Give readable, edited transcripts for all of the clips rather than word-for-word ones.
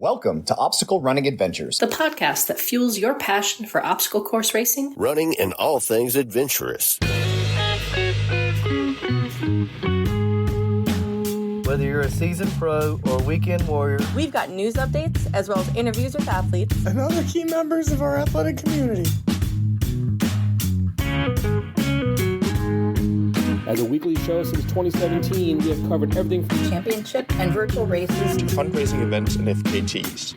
Welcome to Obstacle Running Adventures, the podcast that fuels your passion for obstacle course racing, running, and all things adventurous. Whether you're a seasoned pro or a weekend warrior, we've got news updates as well as interviews with athletes and other key members of our athletic community. As a weekly show since 2017, we have covered everything from championship and virtual races to fundraising events and FKTs.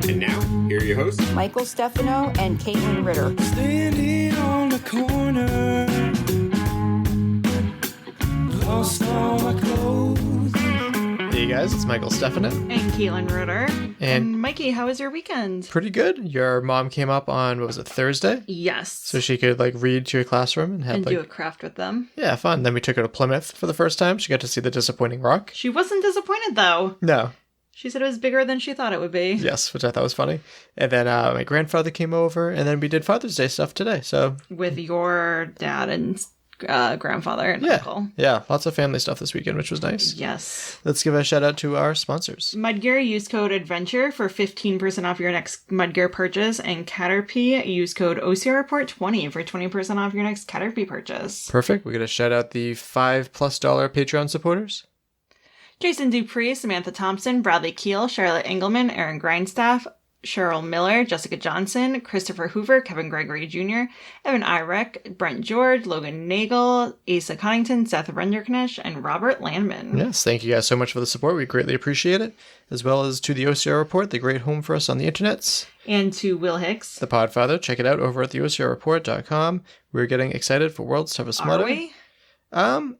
And now, here are your hosts, Michael Stefano and Caitlin Ritter. Standing on the corner, lost all my clothes. Hey guys, it's Michael Stefano. And Caitlin Ritter. And Mikey, how was your weekend? Pretty good. Your mom came up on, what was it, Thursday? Yes. So she could read to your classroom and do a craft with them. Yeah, fun. Then we took her to Plymouth for the first time. She got to see the disappointing rock. She wasn't disappointed though. No. She said it was bigger than she thought it would be. Yes, which I thought was funny. And then my grandfather came over, and then we did Father's Day stuff today. So with your dad and grandfather and uncle. Yeah, lots of family stuff this weekend, which was nice. Yes. Let's give a shout out to our sponsors. Mudgear, use code ADVENTURE for 15% off your next Mudgear purchase, and Caterpie, use code OCRReport20 for 20% off your next Caterpie purchase. Perfect. We're going to shout out the $5+ Patreon supporters. Jason Dupree, Samantha Thompson, Bradley Keel, Charlotte Engelman, Aaron Grindstaff, Cheryl Miller, Jessica Johnson, Christopher Hoover, Kevin Gregory Jr., Evan Irek, Brent George, Logan Nagel, Asa Connington, Seth Renderknecht, and Robert Landman. Yes, thank you guys so much for the support. We greatly appreciate it. As well as to the OCR Report, the great home for us on the internets. And to Will Hicks. The Podfather. Check it out over at theocrreport.com. We're getting excited for World's Toughest Mudder. Are we? I'm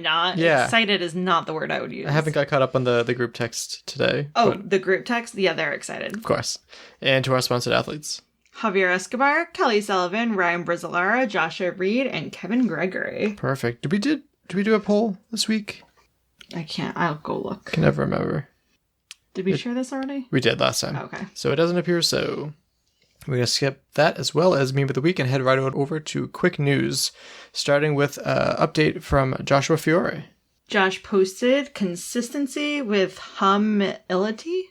not. Yeah. Excited is not the word I would use. I haven't got caught up on the group text today. Oh, the group text? Yeah, they're excited. Of course. And to our sponsored athletes. Javier Escobar, Kelly Sullivan, Ryan Brizzalara, Joshua Reed, and Kevin Gregory. Perfect. Did we do a poll this week? I can't. I'll go look. Can never remember. Did we share this already? We did last time. Okay. So it doesn't appear so. We're going to skip that as well as Meme of the Week and head right over to quick news, starting with an update from Joshua Fiore. Josh posted consistency with humility?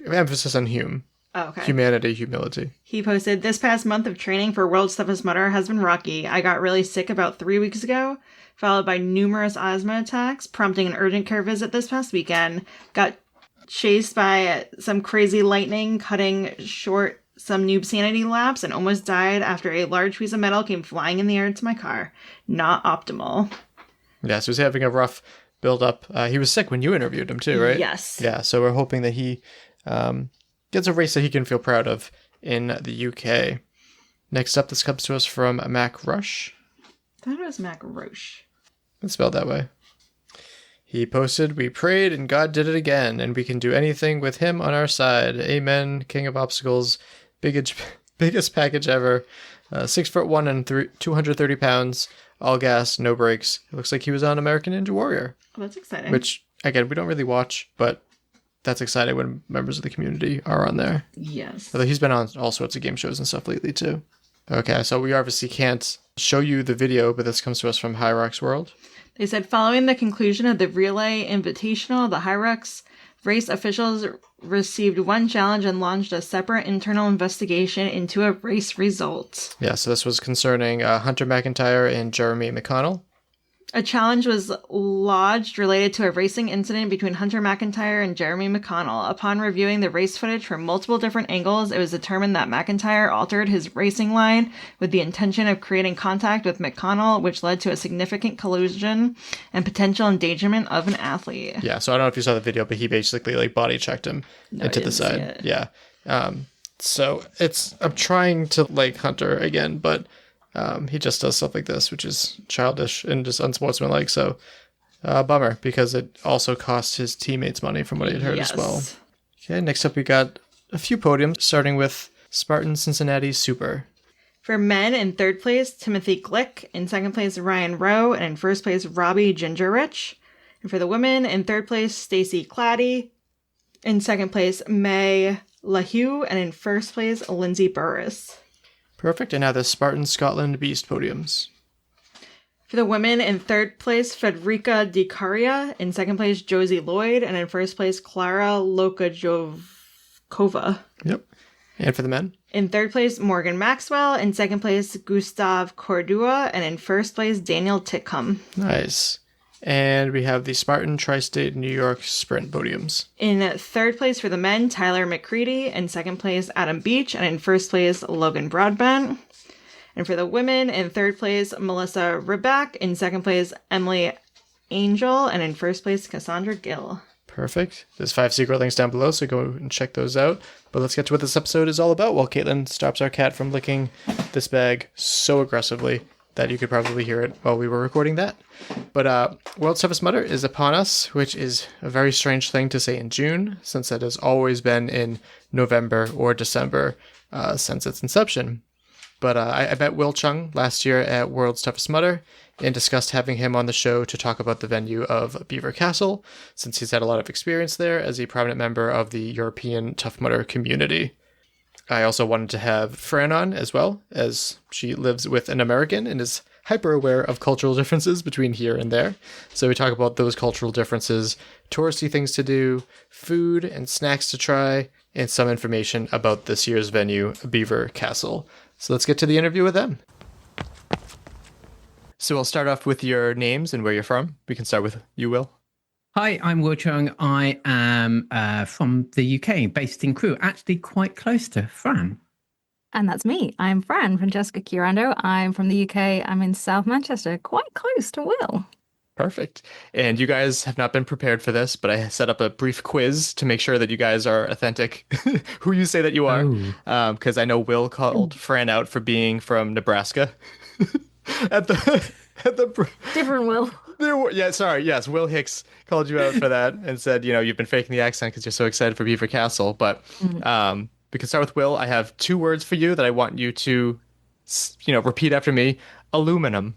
Emphasis on hume. Oh, okay. Humanity, humility. He posted, this past month of training for World's Toughest Mudder has been rocky. I got really sick about 3 weeks ago, followed by numerous asthma attacks, prompting an urgent care visit this past weekend. Got chased by some crazy lightning, cutting short some noob sanity laps, and almost died after a large piece of metal came flying in the air into my car. Not optimal. Yeah, so he's having a rough build-up. He was sick when you interviewed him too, right? Yes. Yeah, so we're hoping that he gets a race that he can feel proud of in the UK. Next up, this comes to us from Mac Rush. I thought it was Mac Roche. It's spelled that way. He posted, "We prayed and God did it again, and we can do anything with him on our side. Amen, King of Obstacles, biggest package ever. 6'1" and 230 pounds, all gas, no brakes. It looks like he was on American Ninja Warrior." Oh, that's exciting. Which, again, we don't really watch, but that's exciting when members of the community are on there. Yes. Although he's been on all sorts of game shows and stuff lately, too. Okay, so we obviously can't show you the video, but this comes to us from High Rocks World. They said, following the conclusion of the Relay Invitational, the High Rocks race officials received one challenge and launched a separate internal investigation into a race result. Yeah, so this was concerning Hunter McIntyre and Jeremy McConnell. A challenge was lodged related to a racing incident between Hunter McIntyre and Jeremy McConnell. Upon reviewing the race footage from multiple different angles, it was determined that McIntyre altered his racing line with the intention of creating contact with McConnell, which led to a significant collision and potential endangerment of an athlete. Yeah, so I don't know if you saw the video, but he basically body checked him into the side. Yeah. So I'm trying to like Hunter again, but he just does stuff like this, which is childish and just unsportsmanlike. So, bummer, because it also cost his teammates money from what I had heard as well. Okay, next up we got a few podiums, starting with Spartan Cincinnati Super. For men, in third place, Timothy Glick. In second place, Ryan Rowe. And in first place, Robbie Gingerich. And for the women, in third place, Stacy Claddy. In second place, May LaHue. And in first place, Lindsay Burris. Perfect. And now the Spartan Scotland Beast podiums. For the women, in third place, Federica Di Caria. In second place, Josie Lloyd. And in first place, Clara Lokajovkova. Yep. And for the men? In third place, Morgan Maxwell. In second place, Gustav Cordua. And in first place, Daniel Titcomb. Nice. And we have the Spartan Tri-State New York Sprint podiums. In third place for the men, Tyler McCready. In second place, Adam Beach. And in first place, Logan Broadbent. And for the women, in third place, Melissa Riback. In second place, Emily Angel. And in first place, Cassandra Gill. Perfect. There's 5 secret links down below, so go and check those out. But let's get to what this episode is all about while Caitlin stops our cat from licking this bag so aggressively that you could probably hear it while we were recording that. But World's Toughest Mudder is upon us, which is a very strange thing to say in June, since it has always been in November or December since its inception. But I met Wil Chung last year at World's Toughest Mudder and discussed having him on the show to talk about the venue of Beaver Castle, since he's had a lot of experience there as a prominent member of the European Tough Mudder community. I also wanted to have Fran on as well, as she lives with an American and is hyper aware of cultural differences between here and there. So we talk about those cultural differences, touristy things to do, food and snacks to try, and some information about this year's venue, Beaver Castle. So let's get to the interview with them. So we'll start off with your names and where you're from. We can start with you, Wil. Hi, I'm Wil Chung. I am from the UK, based in Crewe, actually quite close to Fran. And that's me. I'm Fran Chiorando. I'm from the UK. I'm in South Manchester, quite close to Wil. Perfect. And you guys have not been prepared for this, but I set up a brief quiz to make sure that you guys are authentic, who you say that you are. Because I know Wil called Fran out for being from Nebraska. at the Different Wil. Yes, Wil Hicks called you out for that and said, you've been faking the accent because you're so excited for Beaver Castle. But we can start with Wil. I have 2 words for you that I want you to, repeat after me. Aluminum.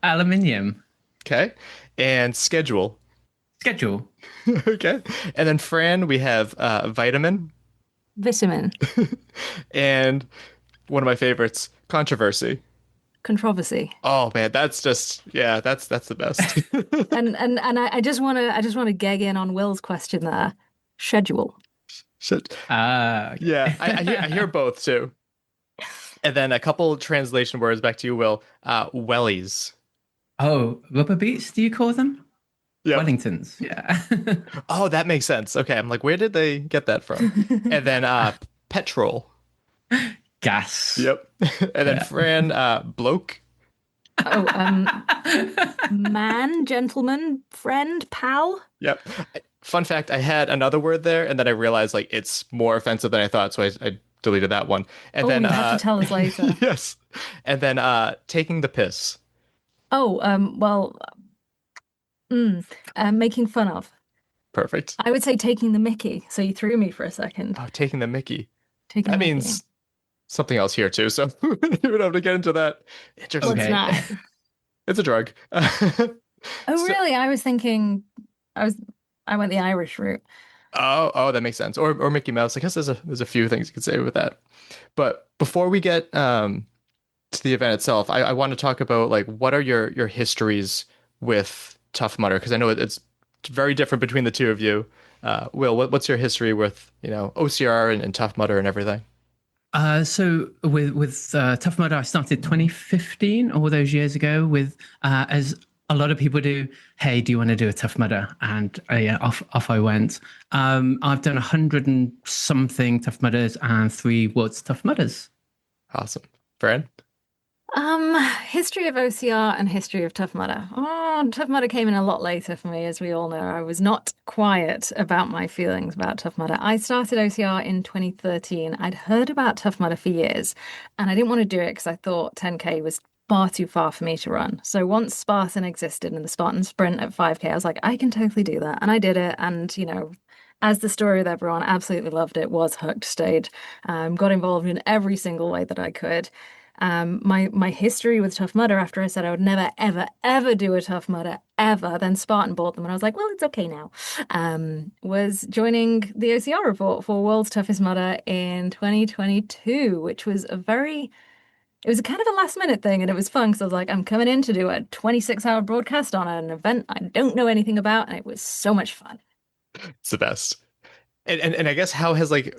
Aluminium. Okay. And schedule. Schedule. Okay. And then Fran, we have vitamin. Vitamin. And one of my favorites, controversy. Controversy. Oh man, that's that's the best. and I just want to gag in on Wil's question there. Schedule. Yeah, I hear both too. And then a couple translation words back to you, Wil. Wellies. Oh, rubber beets, do you call them? Yeah. Wellingtons, yeah. Oh, that makes sense. Okay, I'm like, where did they get that from? And then petrol. Gas. Yep. And then Fran, bloke. Man, gentleman, friend, pal. Yep. Fun fact, I had another word there, and then I realized it's more offensive than I thought, so I deleted that one. And then you have to tell us later. Yes. And then taking the piss. Making fun of. Perfect. I would say taking the mickey, so you threw me for a second. Oh, taking the mickey. That means something else here too, so you would have to get into that. Interesting. Well, it's not. It's a drug. Really? I was thinking I went the Irish route. Oh, that makes sense. Or Mickey Mouse. I guess there's a few things you could say with that. But before we get to the event itself, I want to talk about what are your histories with Tough Mudder, because I know it's very different between the two of you. Wil, what's your history with OCR and Tough Mudder and everything? So with Tough Mudder, I started 2015, all those years ago, with as a lot of people do. Hey, do you want to do a Tough Mudder? And off I went. I've done 100 and something Tough Mudders and 3 World's Tough Mudders. Awesome. Fran? History of OCR and history of Tough Mudder. Tough Mudder came in a lot later for me, as we all know. I was not quiet about my feelings about Tough Mudder. I started OCR in 2013. I'd heard about Tough Mudder for years, and I didn't want to do it because I thought 10K was far too far for me to run. So once Spartan existed and the Spartan Sprint at 5K, I was like, I can totally do that. And I did it. And, as the story with everyone, absolutely loved it, was hooked, stayed, got involved in every single way that I could. My history with Tough Mudder, after I said I would never, ever, ever do a Tough Mudder, ever, then Spartan bought them, and I was like, well, it's okay now, was joining the OCR report for World's Toughest Mudder in 2022, which was a very It was a kind of a last minute thing, and it was fun because I was like, I'm coming in to do a 26-hour broadcast on an event I don't know anything about, and it was so much fun. It's the best. And I guess how has like,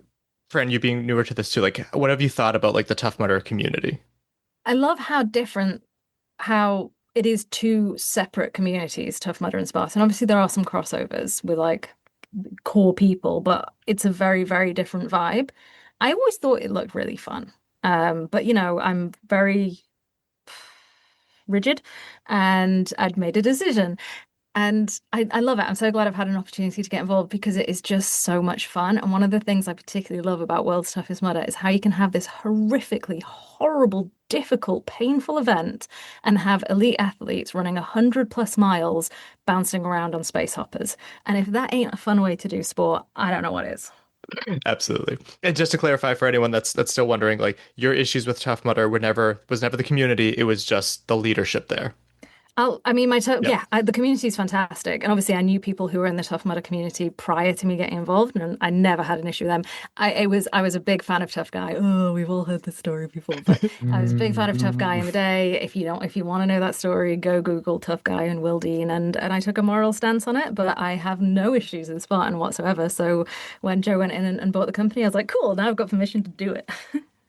Fran, you being newer to this too, like what have you thought about like the Tough Mudder community? I love how it is two separate communities, Tough Mudder and Spartan. Obviously, there are some crossovers with like core people, but it's a very, very different vibe. I always thought it looked really fun. But I'm very rigid and I'd made a decision. And I love it. I'm so glad I've had an opportunity to get involved because it is just so much fun. And one of the things I particularly love about World's Toughest Mudder is how you can have this horrifically horrible, difficult, painful event and have elite athletes running 100+ miles bouncing around on space hoppers. And if that ain't a fun way to do sport, I don't know what is. Absolutely. And just to clarify for anyone that's still wondering, like your issues with Tough Mudder was never the community, it was just the leadership there. The community is fantastic. And obviously I knew people who were in the Tough Mudder community prior to me getting involved, and I never had an issue with them. I was a big fan of Tough Guy. Oh, we've all heard this story before. But I was a big fan of Tough Guy in the day. If you want to know that story, go Google Tough Guy and Wil Dean. And I took a moral stance on it, but I have no issues with Spartan whatsoever. So when Joe went in and bought the company, I was like, cool, now I've got permission to do it.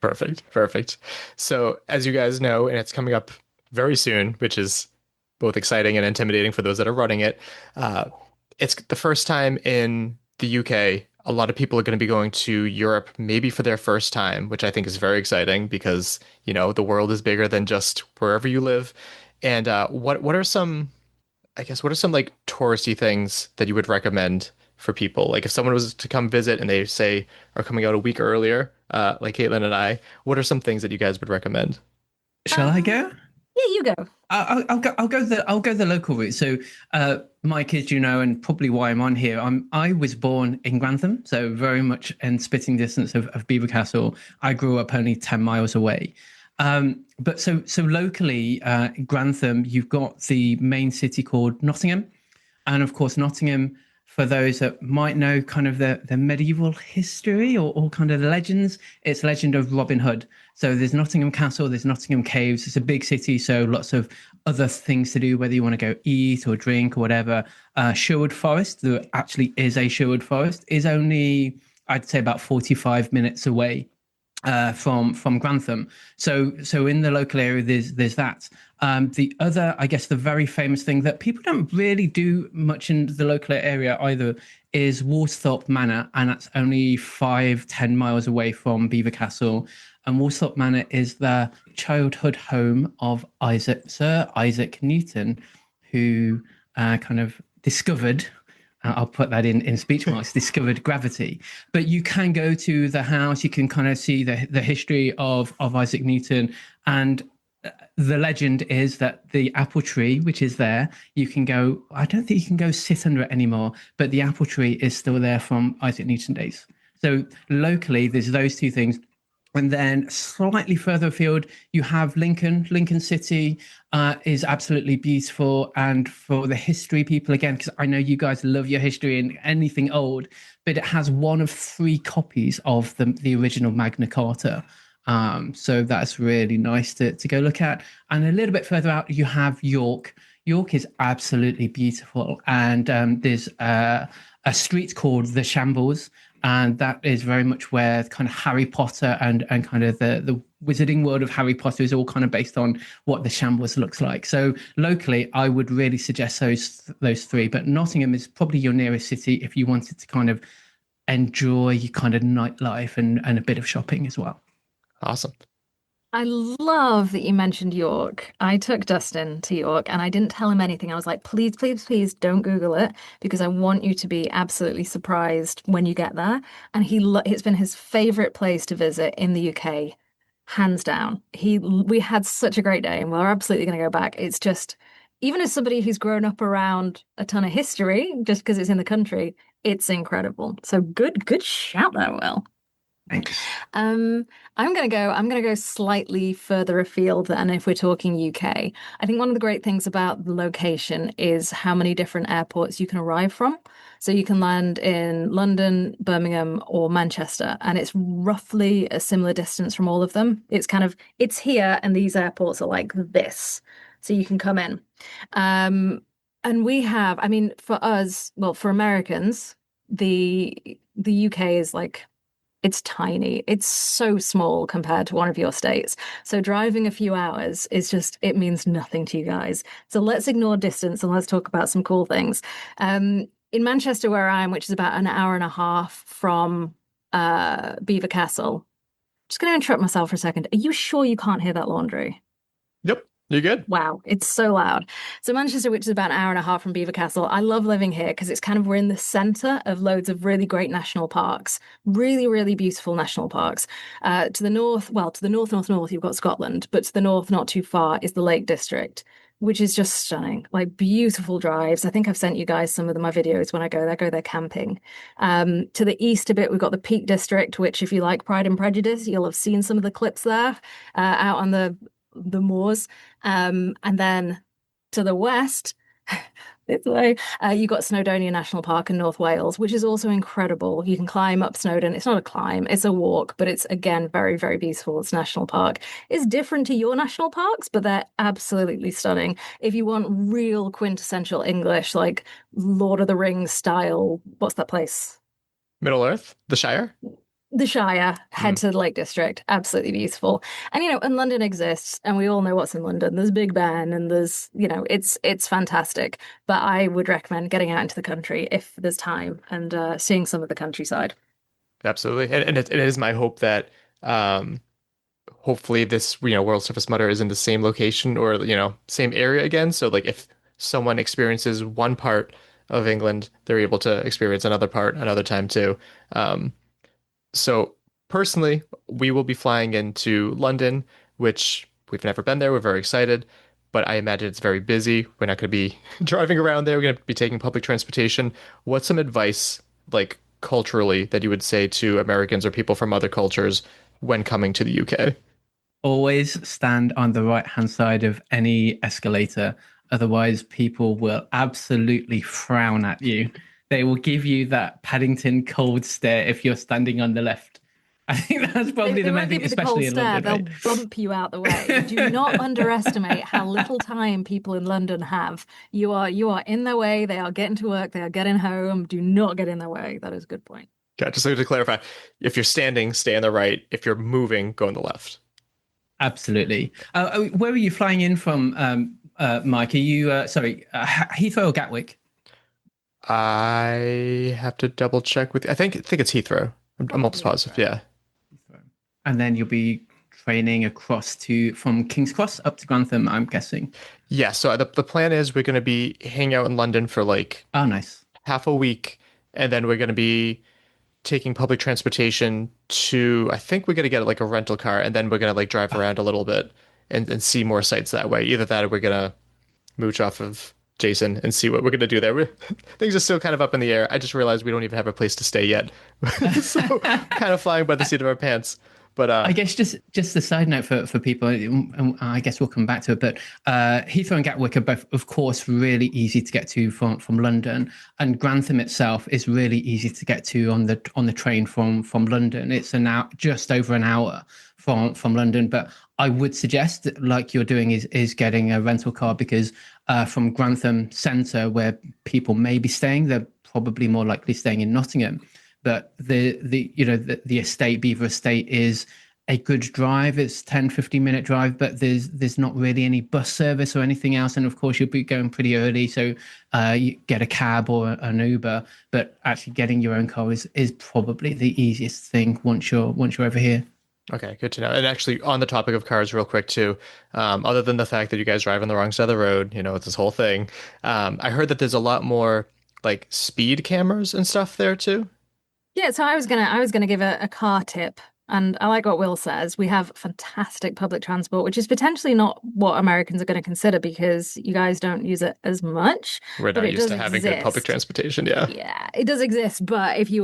Perfect. So as you guys know, and it's coming up very soon, which is both exciting and intimidating for those that are running it. It's the first time in the UK. A lot of people are going to be going to Europe, maybe for their first time, which I think is very exciting because, the world is bigger than just wherever you live. And what are some like touristy things that you would recommend for people? Like if someone was to come visit and they say are coming out a week earlier, like Caitlin and I, what are some things that you guys would recommend? Shall I go? Yeah, you go. I'll go the local route. So, Mike, as you know, and probably why I'm on here, I was born in Grantham, so very much in spitting distance of Belvoir Castle. I grew up only 10 miles away. But so locally, Grantham, you've got the main city called Nottingham, and of course Nottingham, for those that might know kind of the medieval history or kind of the legends, it's legend of Robin Hood. So there's Nottingham Castle, there's Nottingham Caves. It's a big city, so lots of other things to do, whether you want to go eat or drink or whatever. Sherwood Forest, there actually is a Sherwood Forest, is only, I'd say, about 45 minutes away from Grantham. So in the local area, there's that. The other, I guess, the very famous thing that people don't really do much in the local area either is Woolsthorpe Manor, and that's only 5-10 miles away from Belvoir Castle. And Woolsthorpe Manor is the childhood home of Sir Isaac Newton, who kind of discovered, I'll put that in speech marks, discovered gravity. But you can go to the house, you can kind of see the history of Isaac Newton. And the legend is that the apple tree, which is there, you can go, I don't think you can go sit under it anymore, but the apple tree is still there from Isaac Newton days. So locally, there's those two things. And then slightly further afield, you have Lincoln. Lincoln City is absolutely beautiful. And for the history people, again, because I know you guys love your history and anything old, but it has one of 3 copies of the original Magna Carta. So that's really nice to go look at. And a little bit further out, you have York. York is absolutely beautiful. And there's a street called the Shambles. And that is very much where kind of Harry Potter and kind of the wizarding world of Harry Potter is all kind of based on what the Shambles looks like. So locally, I would really suggest those 3. But Nottingham is probably your nearest city if you wanted to kind of enjoy your kind of nightlife and a bit of shopping as well. Awesome. I love that you mentioned York. I took Dustin to York and I didn't tell him anything. I was like, please, please, please don't Google it because I want you to be absolutely surprised when you get there. And it's been his favorite place to visit in the UK, hands down. We had such a great day and we're absolutely going to go back. It's just, even as somebody who's grown up around a ton of history, just because it's in the country, it's incredible. So good shout there, Will. Thanks. I'm gonna go slightly further afield than if we're talking UK. I think one of the great things about the location is how many different airports you can arrive from. So you can land in London, Birmingham, or Manchester, and it's roughly a similar distance from all of them. It's here, and these airports are like this, so you can come in. And we have, I mean, for us, well, for Americans, the UK is like, it's tiny. It's so small compared to one of your states. So driving a few hours is just, it means nothing to you guys. So let's ignore distance and let's talk about some cool things. In Manchester, where I am, which is about an hour and a half from Belvoir Castle, just going to interrupt myself for a second. Are you sure you can't hear that laundry? Yep. You're good. Wow, it's so loud. So Manchester, which is about an hour and a half from Belvoir Castle, I love living here because it's kind of, we're in the center of loads of really great national parks, really, really beautiful national parks. To the north, north, you've got Scotland, but to the north, not too far, is the Lake District, which is just stunning, like beautiful drives. I think I've sent you guys some of my videos when I go there camping. To the east a bit, we've got the Peak District, which if you like Pride and Prejudice, you'll have seen some of the clips there out on the moors. And then to the west, this way, you've got Snowdonia National Park in North Wales, which is also incredible. You can climb up Snowdon. It's not a climb, it's a walk, but it's, again, very, very beautiful. It's a national park. It's different to your national parks, but they're absolutely stunning. If you want real quintessential English, like Lord of the Rings style, what's that place? Middle Earth? The Shire? The Shire, head to the Lake District, absolutely beautiful. And, and London exists, and we all know what's in London. There's Big Ben, and there's, it's fantastic. But I would recommend getting out into the country if there's time and seeing some of the countryside. Absolutely. And it is my hope that hopefully this, World's Toughest Mudder is in the same location or, same area again. So, like, if someone experiences one part of England, they're able to experience another part another time too. So personally, we will be flying into London, which we've never been there. We're very excited, but I imagine it's very busy. We're not going to be driving around there. We're going to be taking public transportation. What's some advice, like culturally, that you would say to Americans or people from other cultures when coming to the UK? Always stand on the right-hand side of any escalator. Otherwise, people will absolutely frown at you. They will give you that Paddington cold stare if you're standing on the left. I think that's probably the main thing, especially in London. They'll bump you out the way. Do not underestimate how little time people in London have. You are in their way. They are getting to work. They are getting home. Do not get in their way. That is a good point. Okay, just so to clarify, if you're standing, stay on the right. If you're moving, go on the left. Absolutely. Where are you flying in from, Mike? Are you, Heathrow or Gatwick? I have to double check with. I think it's Heathrow. I'm almost positive. Yeah. And then you'll be training across from King's Cross up to Grantham, I'm guessing. Yeah. So the plan is we're going to be hanging out in London for nice, half a week, and then we're going to be taking public transportation to. I think we're going to get a rental car, and then we're going to drive around a little bit and see more sites that way. Either that, or we're going to mooch off of Jason and see what we're going to do there. Things are still kind of up in the air. I just realized we don't even have a place to stay yet. So kind of flying by the seat of our pants. But I guess just a side note for people, and I guess we'll come back to it, but Heathrow and Gatwick are both, of course, really easy to get to from London, and Grantham itself is really easy to get to on the train from London. It's just over an hour from London, but I would suggest that, like you're doing, is getting a rental car, because from Grantham Centre, where people may be staying, they're probably more likely staying in Nottingham. But the estate, Belvoir Estate, is a good drive. It's 10-15 minute drive, but there's not really any bus service or anything else. And of course, you'll be going pretty early, so you get a cab or an Uber. But actually, getting your own car is probably the easiest thing once you're over here. Okay, good to know. And actually, on the topic of cars, real quick too, other than the fact that you guys drive on the wrong side of the road, it's this whole thing. I heard that there's a lot more speed cameras and stuff there too. Yeah, so I was gonna give a car tip And I like what Will says. We have fantastic public transport, which is potentially not what Americans are going to consider because you guys don't use it as much. We're not used to having good public transportation. Yeah. Yeah, it does exist. But if you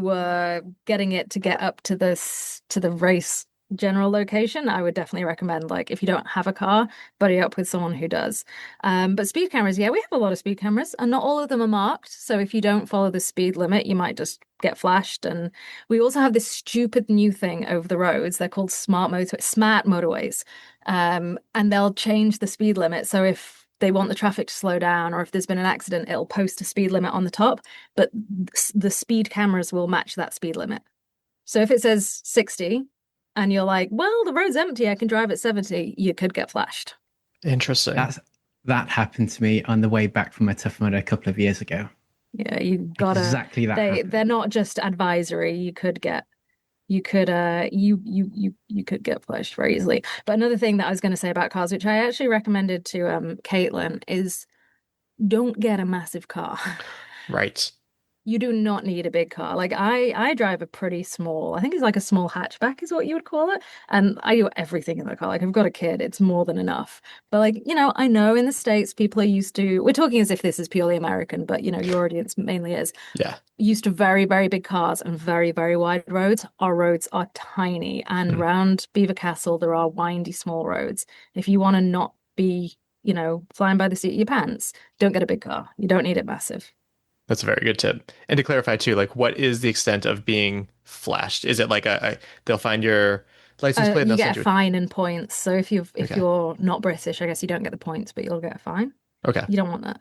were getting it to get up to the race general location, I would definitely recommend, like, if you don't have a car, buddy up with someone who does. But speed cameras, yeah, we have a lot of speed cameras, and not all of them are marked. So if you don't follow the speed limit, you might just get flashed. And we also have this stupid new thing over the roads. They're called smart motorways, and they'll change the speed limit. So if they want the traffic to slow down, or if there's been an accident, it'll post a speed limit on the top, but the speed cameras will match that speed limit. So if it says 60 and you're like, well, the road's empty, I can drive at 70, you could get flashed. Interesting. That happened to me on the way back from a Tough Mudder a couple of years ago. Yeah, you gotta exactly that. They're not just advisory. You could get flashed very easily. But another thing that I was going to say about cars, which I actually recommended to Caitlin, is don't get a massive car. Right. You do not need a big car. Like I drive a pretty small, I think it's like a small hatchback is what you would call it. And I do everything in the car. Like I've got a kid, it's more than enough. But like, I know in the States people are used to, we're talking as if this is purely American, but your audience mainly is. Yeah. Used to very, very big cars and very, very wide roads. Our roads are tiny. And around Beaver Castle, there are windy, small roads. If you want to not be, flying by the seat of your pants, don't get a big car. You don't need it massive. That's a very good tip. And to clarify too, like, what is the extent of being flashed? Is it like they'll find your license plate and you they'll get send a fine and points. So if you're not British, I guess you don't get the points, but you'll get a fine. Okay. You don't want that.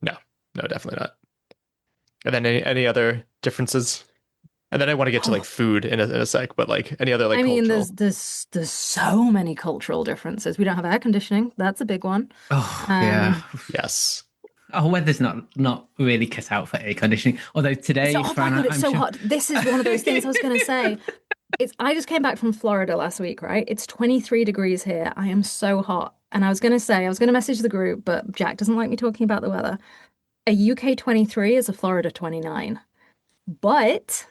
No, definitely not. And then any other differences? And then I want to get to like food in a sec, but like any other like cultural... there's so many cultural differences. We don't have air conditioning. That's a big one. Oh, yeah. Yes. Our weather's not really cut out for air conditioning. Although today, Fran, it's so hot. This is one of those things I was going to say. I just came back from Florida last week, right? It's 23 degrees here. I am so hot. And I was going to message the group, but Jack doesn't like me talking about the weather. A UK 23 is a Florida 29. But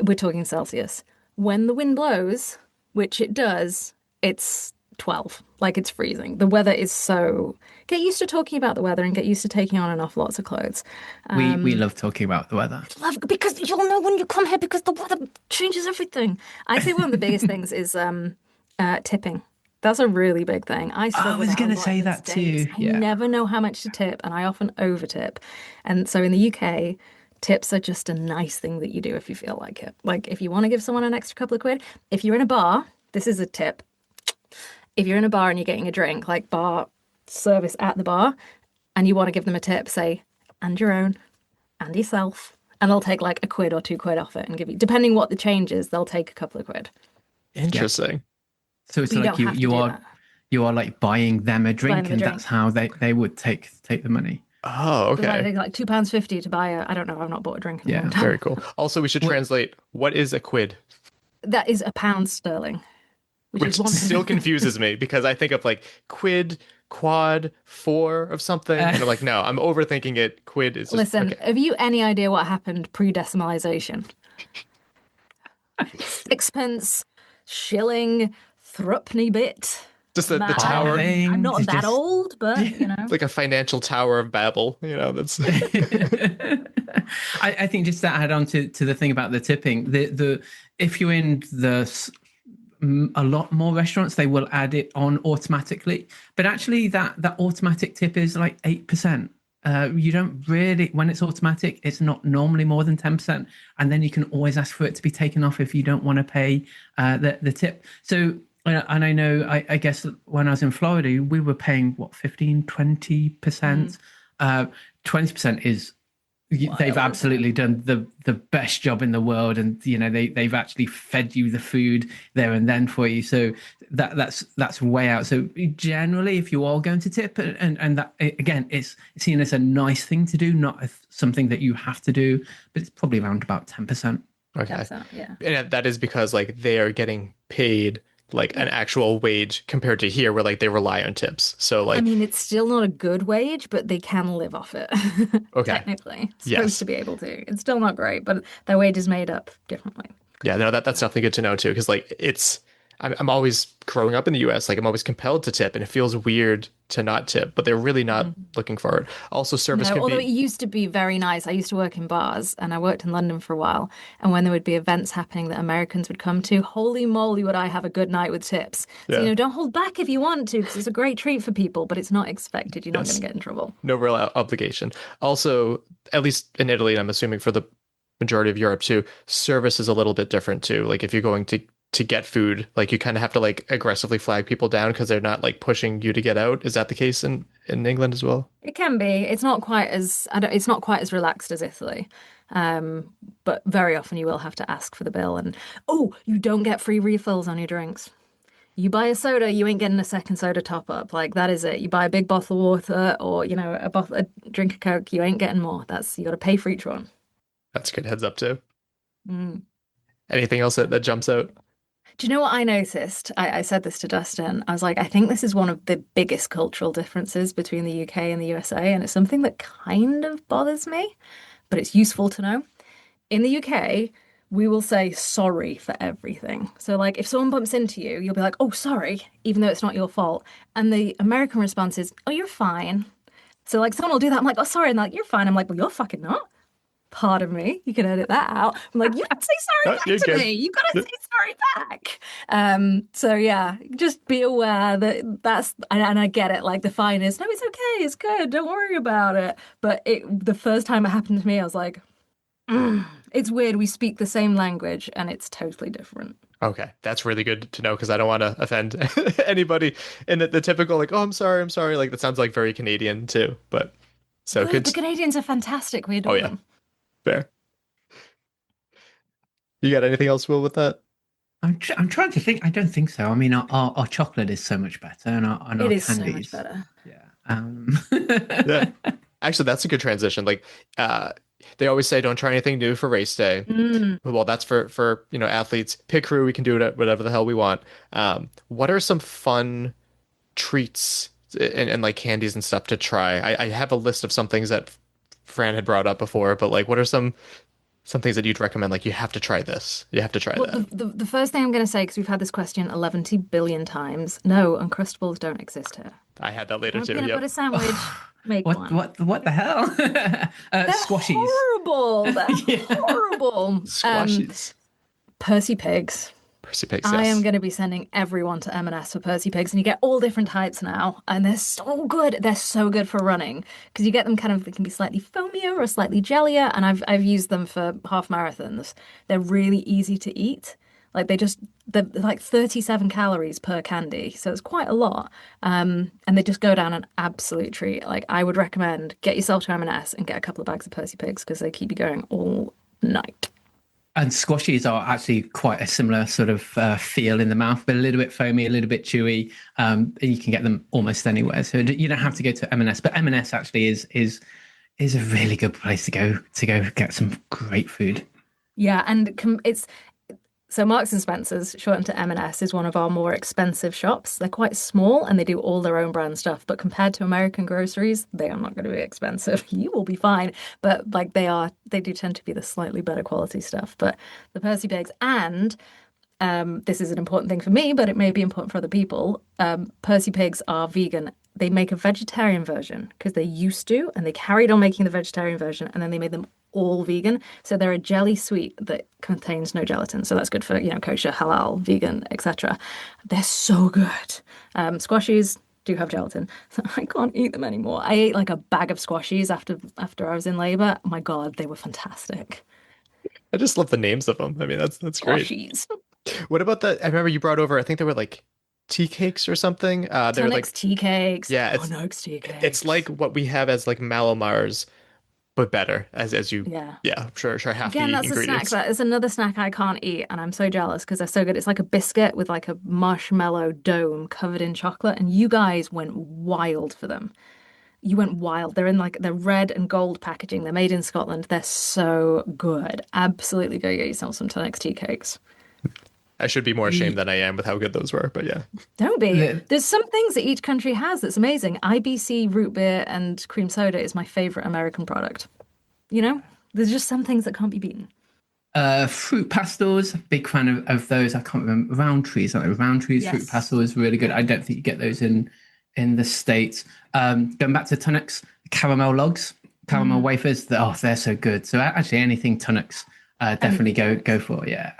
we're talking Celsius. When the wind blows, which it does, it's 12. Like, it's freezing. The weather is so... Get used to talking about the weather and get used to taking on and off lots of clothes. We love talking about the weather. Because you'll know when you come here, because the weather changes everything. I say one of the biggest things is tipping. That's a really big thing. I was going to say that too. Yeah. I never know how much to tip, and I often over-tip. And so in the UK, tips are just a nice thing that you do if you feel like it. Like, if you want to give someone an extra couple of quid, if you're in a bar, this is a tip. If you're in a bar and you're getting a drink, like bar service at the bar, and you want to give them a tip, say, and your own, and yourself, and they'll take like a quid or 2 quid off it and give you, depending what the change is, they'll take a couple of quid. Interesting. Yeah. So it's like you are like buying them a drink, and that's how they would take the money. Oh, okay. Like £2.50 to buy I don't know, I've not bought a drink in a long time. Very cool. Also, we should translate, what is a quid? That is £1 sterling. Which still confuses me, because I think of like quid, quad, 4 of something. And I'm like, no, I'm overthinking it. Quid is just... Listen, have you any idea what happened pre-decimalisation? Sixpence, shilling, threepenny bit. Just the tower. I'm not that old, but like a financial Tower of Babel. That's. I think just to add on to the thing about the tipping, the if you're in a lot more restaurants, they will add it on automatically. But actually, that automatic tip is like 8%. You don't really, when it's automatic, it's not normally more than 10%. And then you can always ask for it to be taken off if you don't want to pay the tip. So, and I know, I guess when I was in Florida, we were paying, 15, 20%. 20% is, they've absolutely done the best job in the world. And, they've actually fed you the food there and then for you. So that's way out. So generally, if you are going to tip, and that, again, it's seen as a nice thing to do, not something that you have to do, but it's probably around about 10%. Okay. 10%, yeah. And that is because like they are getting paid like an actual wage compared to here, where like they rely on tips. So like, it's still not a good wage, but they can live off it. Okay. Technically, supposed to be able to. It's still not great, but their wage is made up differently. Yeah, no, that's definitely good to know too, because like I'm always growing up in the US, like I'm always compelled to tip, and it feels weird to not tip, but they're really not looking for it. Also, service can although be. it used to be very nice. I used to work in bars and I worked in London for a while. And when there would be events happening that Americans would come to, holy moly, would I have a good night with tips. So, Yeah. don't hold back if you want to, because it's a great treat for people, but it's not expected. You're not Yes. going to get in trouble. No real obligation. Also, at least in Italy, and I'm assuming for the majority of Europe too, service is a little bit different too. Like if you're going to get food, like you kind of have to like aggressively flag people down because they're not like pushing you to get out. Is that the case in England as well? It can be. It's not quite as it's not quite as relaxed as Italy. But very often you will have to ask for the bill, and you don't get free refills on your drinks. You buy a soda, you ain't getting a second soda top up. Like that is it. You buy a big bottle of water or a drink of Coke, you ain't getting more. You got to pay for each one. That's a good heads up too. Anything else that jumps out? Do you know what I noticed? I said this to Dustin. I was like, I think this is one of the biggest cultural differences between the UK and the USA, and it's something that kind of bothers me, but it's useful to know. In the UK, we will say sorry for everything. So like if someone bumps into you, you'll be like, oh, sorry, even though it's not your fault. And the American response is, oh, you're fine. So like someone will do that. I'm like, oh, sorry. And they're like, you're fine. I'm like, well, you're fucking not. Pardon me. You can edit that out. I'm like, you have to say sorry back to me. You've got to say sorry back. So yeah, just be aware that's, and I get it. Like the fine is, no, it's okay. It's good. Don't worry about it. But the first time it happened to me, I was like, it's weird. We speak the same language and it's totally different. Okay, that's really good to know because I don't want to offend anybody. And the typical like, oh, I'm sorry. Like that sounds like very Canadian too. But so good. The Canadians are fantastic. We adore them. Fair. You got anything else, Will, with that? I'm trying to think. I don't think so. I mean, our chocolate is so much better, and our it is candies. So much better. Yeah. Yeah. Actually, that's a good transition. Like, they always say, don't try anything new for race day. Well, that's for athletes. Pit crew, we can do it whatever the hell we want. What are some fun treats and like candies and stuff to try? I have a list of some things that Fran had brought up before, but like, what are some things that you'd recommend? Like, you have to try this. You have to try that. The first thing I'm going to say, because we've had this question 11 billion times, no, Uncrustables don't exist here. I had that later too. Peanut butter sandwich. Make one. What the hell? They're squashies. Horrible. They're horrible. Squashies. Percy Pigs. Percy Pigs, yes. I am going to be sending everyone to M&S for Percy Pigs, and you get all different types now, and they're so good. They're so good for running because you get them they can be slightly foamier or slightly jellier, and I've used them for half marathons. They're really easy to eat. Like they're like 37 calories per candy, so it's quite a lot. And they just go down an absolute treat. Like I would recommend get yourself to M&S and get a couple of bags of Percy Pigs because they keep you going all night. And squashies are actually quite a similar sort of feel in the mouth, but a little bit foamy, a little bit chewy. And you can get them almost anywhere, so you don't have to go to M&S. But M&S actually is a really good place to go get some great food. Yeah, and so Marks and Spencer's, shortened to M&S, is one of our more expensive shops. They're quite small and they do all their own brand stuff. But compared to American groceries, they are not going to be expensive. You will be fine. But like they do tend to be the slightly better quality stuff. But the Percy Pigs, and this is an important thing for me, but it may be important for other people. Percy Pigs are vegan. They make a vegetarian version because they used to, and they carried on making the vegetarian version, and then they made them all vegan. So they're a jelly sweet that contains no gelatin. So that's good for, kosher, halal, vegan, etc. They're so good. Squashies do have gelatin. So I can't eat them anymore. I ate like a bag of squashies after I was in labor. Oh my God, they were fantastic. I just love the names of them. I mean, that's great. Squashies. What about I remember you brought over, I think they were like tea cakes or something. They were like tea cakes. Yeah, Tunnock's tea cakes. It's like what we have as like Malomars, but better as you. Yeah. Sure. Half Again, the that's ingredients. A snack. That is another snack I can't eat, and I'm so jealous because they're so good. It's like a biscuit with like a marshmallow dome covered in chocolate, and you guys went wild for them. You went wild. They're in like the red and gold packaging. They're made in Scotland. They're so good. Absolutely go get yourself some Tunnock's tea cakes. I should be more ashamed than I am with how good those were, but yeah. Don't be. There's some things that each country has that's amazing. IBC root beer and cream soda is my favorite American product. There's just some things that can't be beaten. Fruit pastels, big fan of those. I can't remember. Roundtrees, aren't they? Roundtrees Yes. fruit pastel is really good. I don't think you get those in the States. Going back to Tunnock's, caramel logs, caramel wafers. They're so good. So actually, anything Tunnock's, definitely go for. Yeah.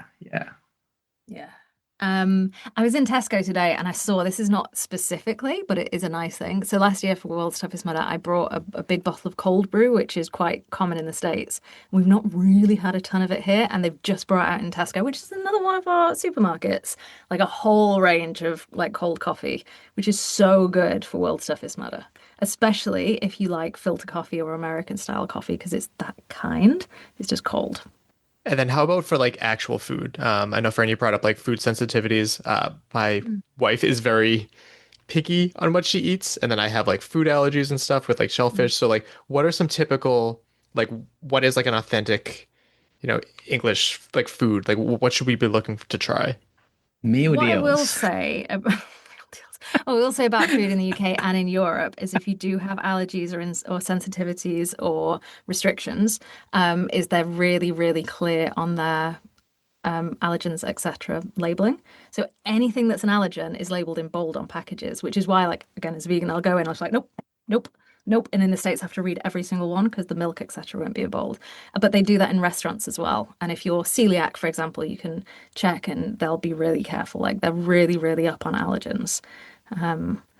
I was in Tesco today and I saw, this is not specifically, but it is a nice thing. So last year for World's Toughest Mudder, I brought a big bottle of cold brew, which is quite common in the States. We've not really had a ton of it here, and they've just brought out in Tesco, which is another one of our supermarkets, like a whole range of like cold coffee, which is so good for World's Toughest Mudder, especially if you like filter coffee or American style coffee, because it's that kind. It's just cold. And then how about for like actual food? I know Fran, you brought up like food sensitivities. My wife is very picky on what she eats. And then I have like food allergies and stuff with like shellfish. So like what are some typical, like what is like an authentic, English like food? Like what should we be looking to try? Meal What deals. I will say about what I will say about food in the UK and in Europe is if you do have allergies or sensitivities or restrictions, is they're really, really clear on their allergens, etc. labeling. So anything that's an allergen is labeled in bold on packages, which is why, like, again, as a vegan, I'll go in, I was like, nope. And in the States, I have to read every single one because the milk, etc., won't be in bold. But they do that in restaurants as well. And if you're celiac, for example, you can check and they'll be really careful. Like they're really, really up on allergens.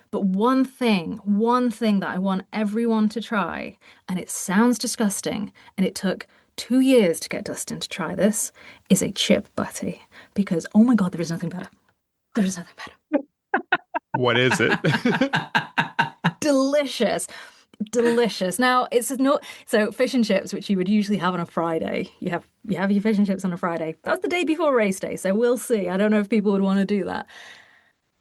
But one thing that I want everyone to try, and it sounds disgusting, and it took 2 years to get Dustin to try this, is a chip butty. Because, oh my God, there is nothing better. There is nothing better. What is it? Delicious. Now it's not so fish and chips, which you would usually have on a Friday. You have your fish and chips on a Friday. That's the day before race day, so we'll see. I don't know if people would want to do that.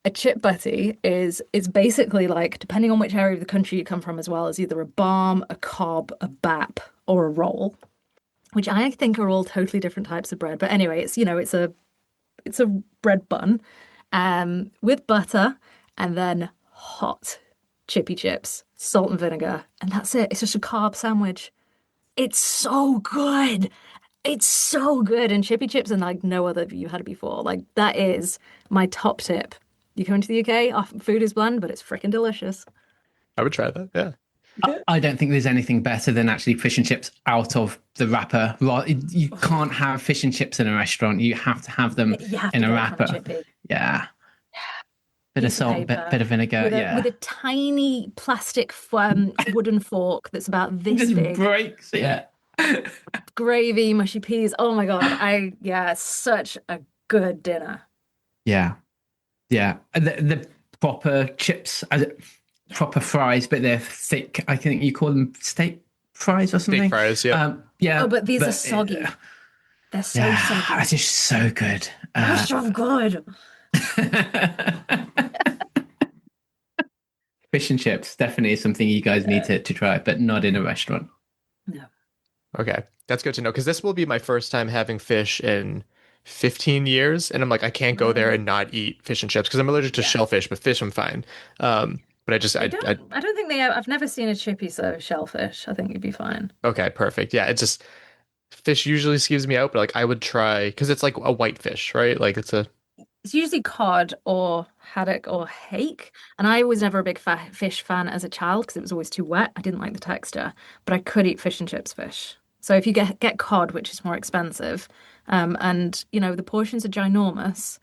A chip butty is basically like, depending on which area of the country you come from, as well as either a barm, a cob, a bap, or a roll, which I think are all totally different types of bread. But anyway, it's it's a bread bun with butter and then hot chippy chips, salt and vinegar, and that's it. It's just a carb sandwich. It's so good. And chippy chips are like no other you've had it before. Like that is my top tip. You come to the UK, food is bland, but it's freaking delicious. I would try that, yeah. I don't think there's anything better than actually fish and chips out of the wrapper. You can't have fish and chips in a restaurant. You have to have them in a wrapper. Yeah. Bit of salt, bit of vinegar, with a tiny plastic wooden fork that's about this just big. Breaks, yeah. Gravy, mushy peas. Oh my God. Such a good dinner. Yeah. The proper chips, proper fries, but they're thick. I think you call them steak fries or something. Steak fries, yeah. Oh, but these are soggy. They're so soggy. It's just so good. They're so good. Fish and chips definitely is something you guys need to try, but not in a restaurant. No. Okay, that's good to know, because this will be my first time having fish in 15 years, and I'm like, I can't go there and not eat fish and chips because I'm allergic to shellfish, but fish I'm fine. But I don't think they have. I've never seen a chippy serve shellfish. I think you'd be fine. Okay, perfect. Yeah, it's just fish usually skews me out, but like I would try, because it's like a white fish, right? Like it's usually cod or haddock or hake. And I was never a big fish fan as a child because it was always too wet. I didn't like the texture, but I could eat fish and chips fish. So if you get cod, which is more expensive, and the portions are ginormous,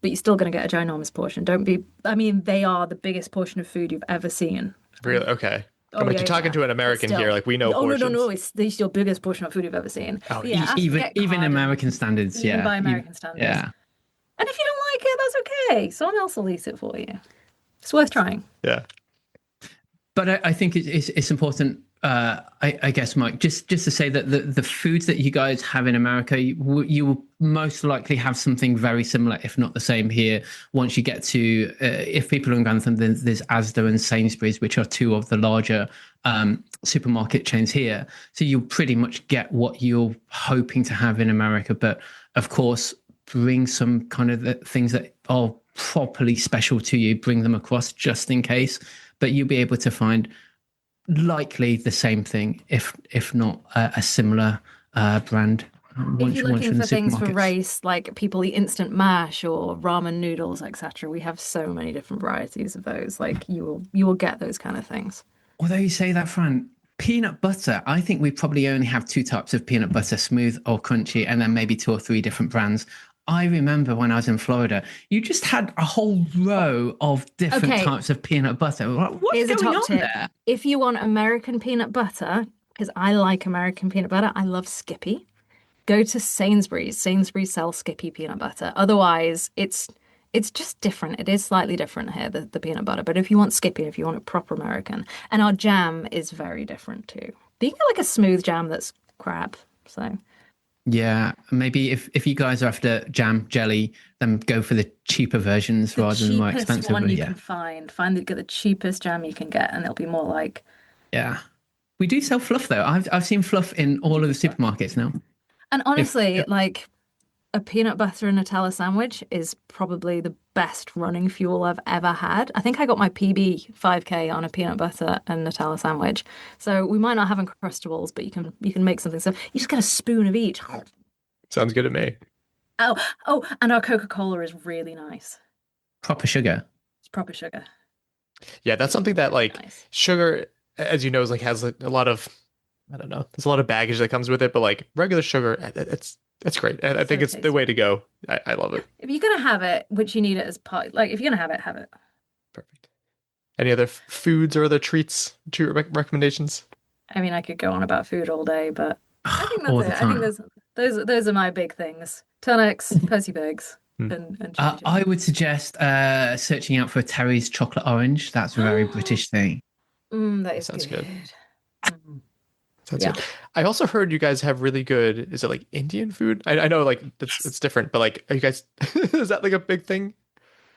but you're still going to get a ginormous portion. They are the biggest portion of food you've ever seen. Really? Okay. You're talking to an American here, like we know portions. No, it's your biggest portion of food you've ever seen. Oh, yeah, even American standards, even by American standards. Yeah. And if you don't like it, that's okay. Someone else will eat it for you. It's worth trying. Yeah. But I think it's important, I guess, Mike, just to say that the foods that you guys have in America, you will most likely have something very similar, if not the same here. Once you get to, if people are in Grantham, then there's Asda and Sainsbury's, which are two of the larger supermarket chains here. So you'll pretty much get what you're hoping to have in America. But of course, bring some kind of the things that are properly special to you, bring them across just in case. But you'll be able to find likely the same thing, if not a similar brand. If you're looking from for the things for supermarkets. race, like people eat instant mash or ramen noodles, etc., we have so many different varieties of those. Like you will get those kind of things. Although you say that, Fran, peanut butter, I think we probably only have two types of peanut butter, smooth or crunchy, and then maybe two or three different brands. I remember when I was in Florida, you just had a whole row of different types of peanut butter. What's Here's a going top on tip. there? If you want American peanut butter, because I like American peanut butter, I love Skippy. Go to Sainsbury's. Sainsbury's sells Skippy peanut butter. Otherwise, it's just different. It is slightly different here, the peanut butter. But if you want Skippy, if you want it proper American, and our jam is very different too. But you get like a smooth jam that's crap. So Yeah, maybe if you guys are after jam, jelly, then go for the cheaper versions rather than the more expensive. The cheapest one you can find the cheapest jam you can get, and it'll be more like. Yeah, we do sell fluff though. I've seen fluff in all of the supermarkets now. And honestly, like a peanut butter and Nutella sandwich is probably the best running fuel I've ever had. I think I got my PB 5K on a peanut butter and Nutella sandwich. So we might not have Uncrustables, but you can make something. So you just get a spoon of each. Sounds good to me. Oh, and our Coca-Cola is really nice. Proper sugar. It's proper sugar. Yeah, that's something that like sugar, as you know, is like has like, a lot of, I don't know, there's a lot of baggage that comes with it, but like regular sugar, it's great. And I think it's the way to go. I love it. If you're gonna have it, which you need it as part, like if you're gonna have it, have it. Perfect. Any other foods or other treats to your recommendations? I mean, I could go on about food all day, but I think All that's the it. I think those are my big things: Tunnocks, Percy Pigs, and I would suggest searching out for Terry's chocolate orange. That's a very British thing. That sounds good. Sounds good. I also heard you guys have really good, is it like Indian food? I know like it's different, but like, are you guys, is that like a big thing?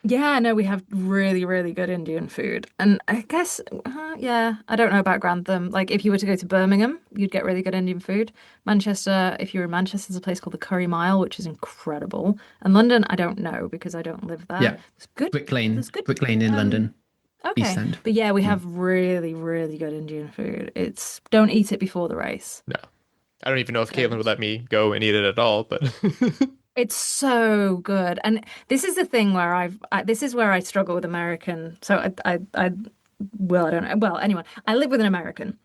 Yeah, no, we have really, really good Indian food. And I guess, yeah, I don't know about Grantham. Like, if you were to go to Birmingham, you'd get really good Indian food. Manchester, if you're in Manchester, there's a place called the Curry Mile, which is incredible. And London, I don't know because I don't live there. Yeah, it's good. Brick Lane, It's good. Brick Lane in London. Okay, East End. but yeah, we have really, really good Indian food. It's don't eat it before the race. No, I don't even know if Caitlin would let me go and eat it at all, but It's so good. And this is the thing where this is where I struggle with American. So I don't know. Well, anyway, I live with an American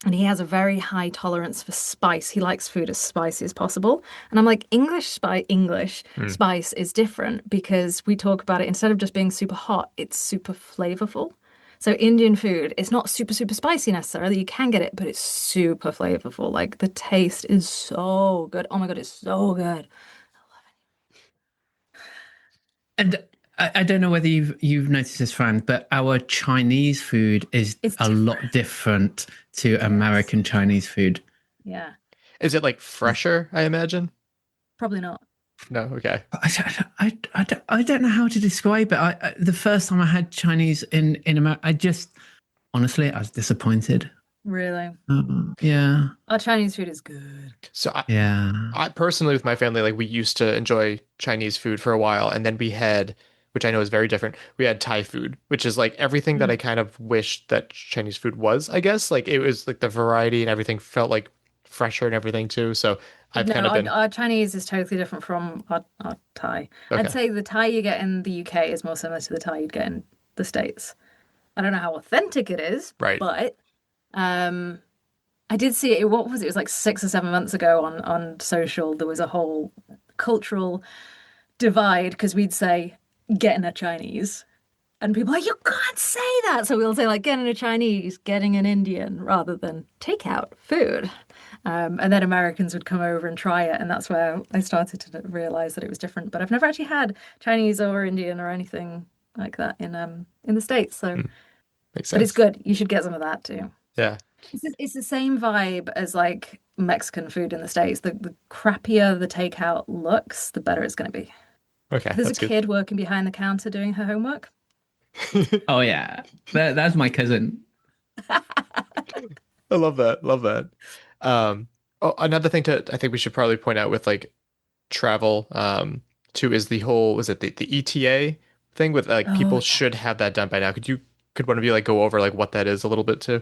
and he has a very high tolerance for spice. He likes food as spicy as possible. And I'm like, English spice is different because we talk about it instead of just being super hot, it's super flavorful. So Indian food, it's not super, super spicy necessarily. You can get it, but it's super flavorful. Like the taste is so good. Oh my God, it's so good. And I don't know whether you've noticed this, Fran, but our Chinese food is a lot different to American Chinese food. Yeah. Is it like fresher, I imagine? Probably not. No, okay. I don't know how to describe it. The first time I had Chinese in America, honestly, I was disappointed. Really? Yeah. Our Chinese food is good. So I personally, with my family, like we used to enjoy Chinese food for a while, and then we had, which I know is very different, we had Thai food, which is like everything that I kind of wished that Chinese food was, I guess. Like it was like the variety and everything felt like fresher and everything too. So Our Chinese is totally different from our Thai. Okay. I'd say the Thai you get in the UK is more similar to the Thai you'd get in the States. I don't know how authentic it is, right? But I did see it. What was it? It was like 6 or 7 months ago on social. There was a whole cultural divide because we'd say getting a Chinese, and people are like, you can't say that. So we'll say like getting a Chinese, getting an Indian, rather than takeout food. And then Americans would come over and try it, and that's where I started to realize that it was different. But I've never actually had Chinese or Indian or anything like that in the States. So, Makes sense. But it's good. You should get some of that too. Yeah. It's the same vibe as like Mexican food in the States. The crappier the takeout looks, the better it's going to be. Okay. There's a kid working behind the counter doing her homework. Oh yeah, that's my cousin. I love that. Love that. Another thing I think we should probably point out with like travel, too, is the whole, was it the ETA thing with like people should have that done by now. Could one of you like go over like what that is a little bit too?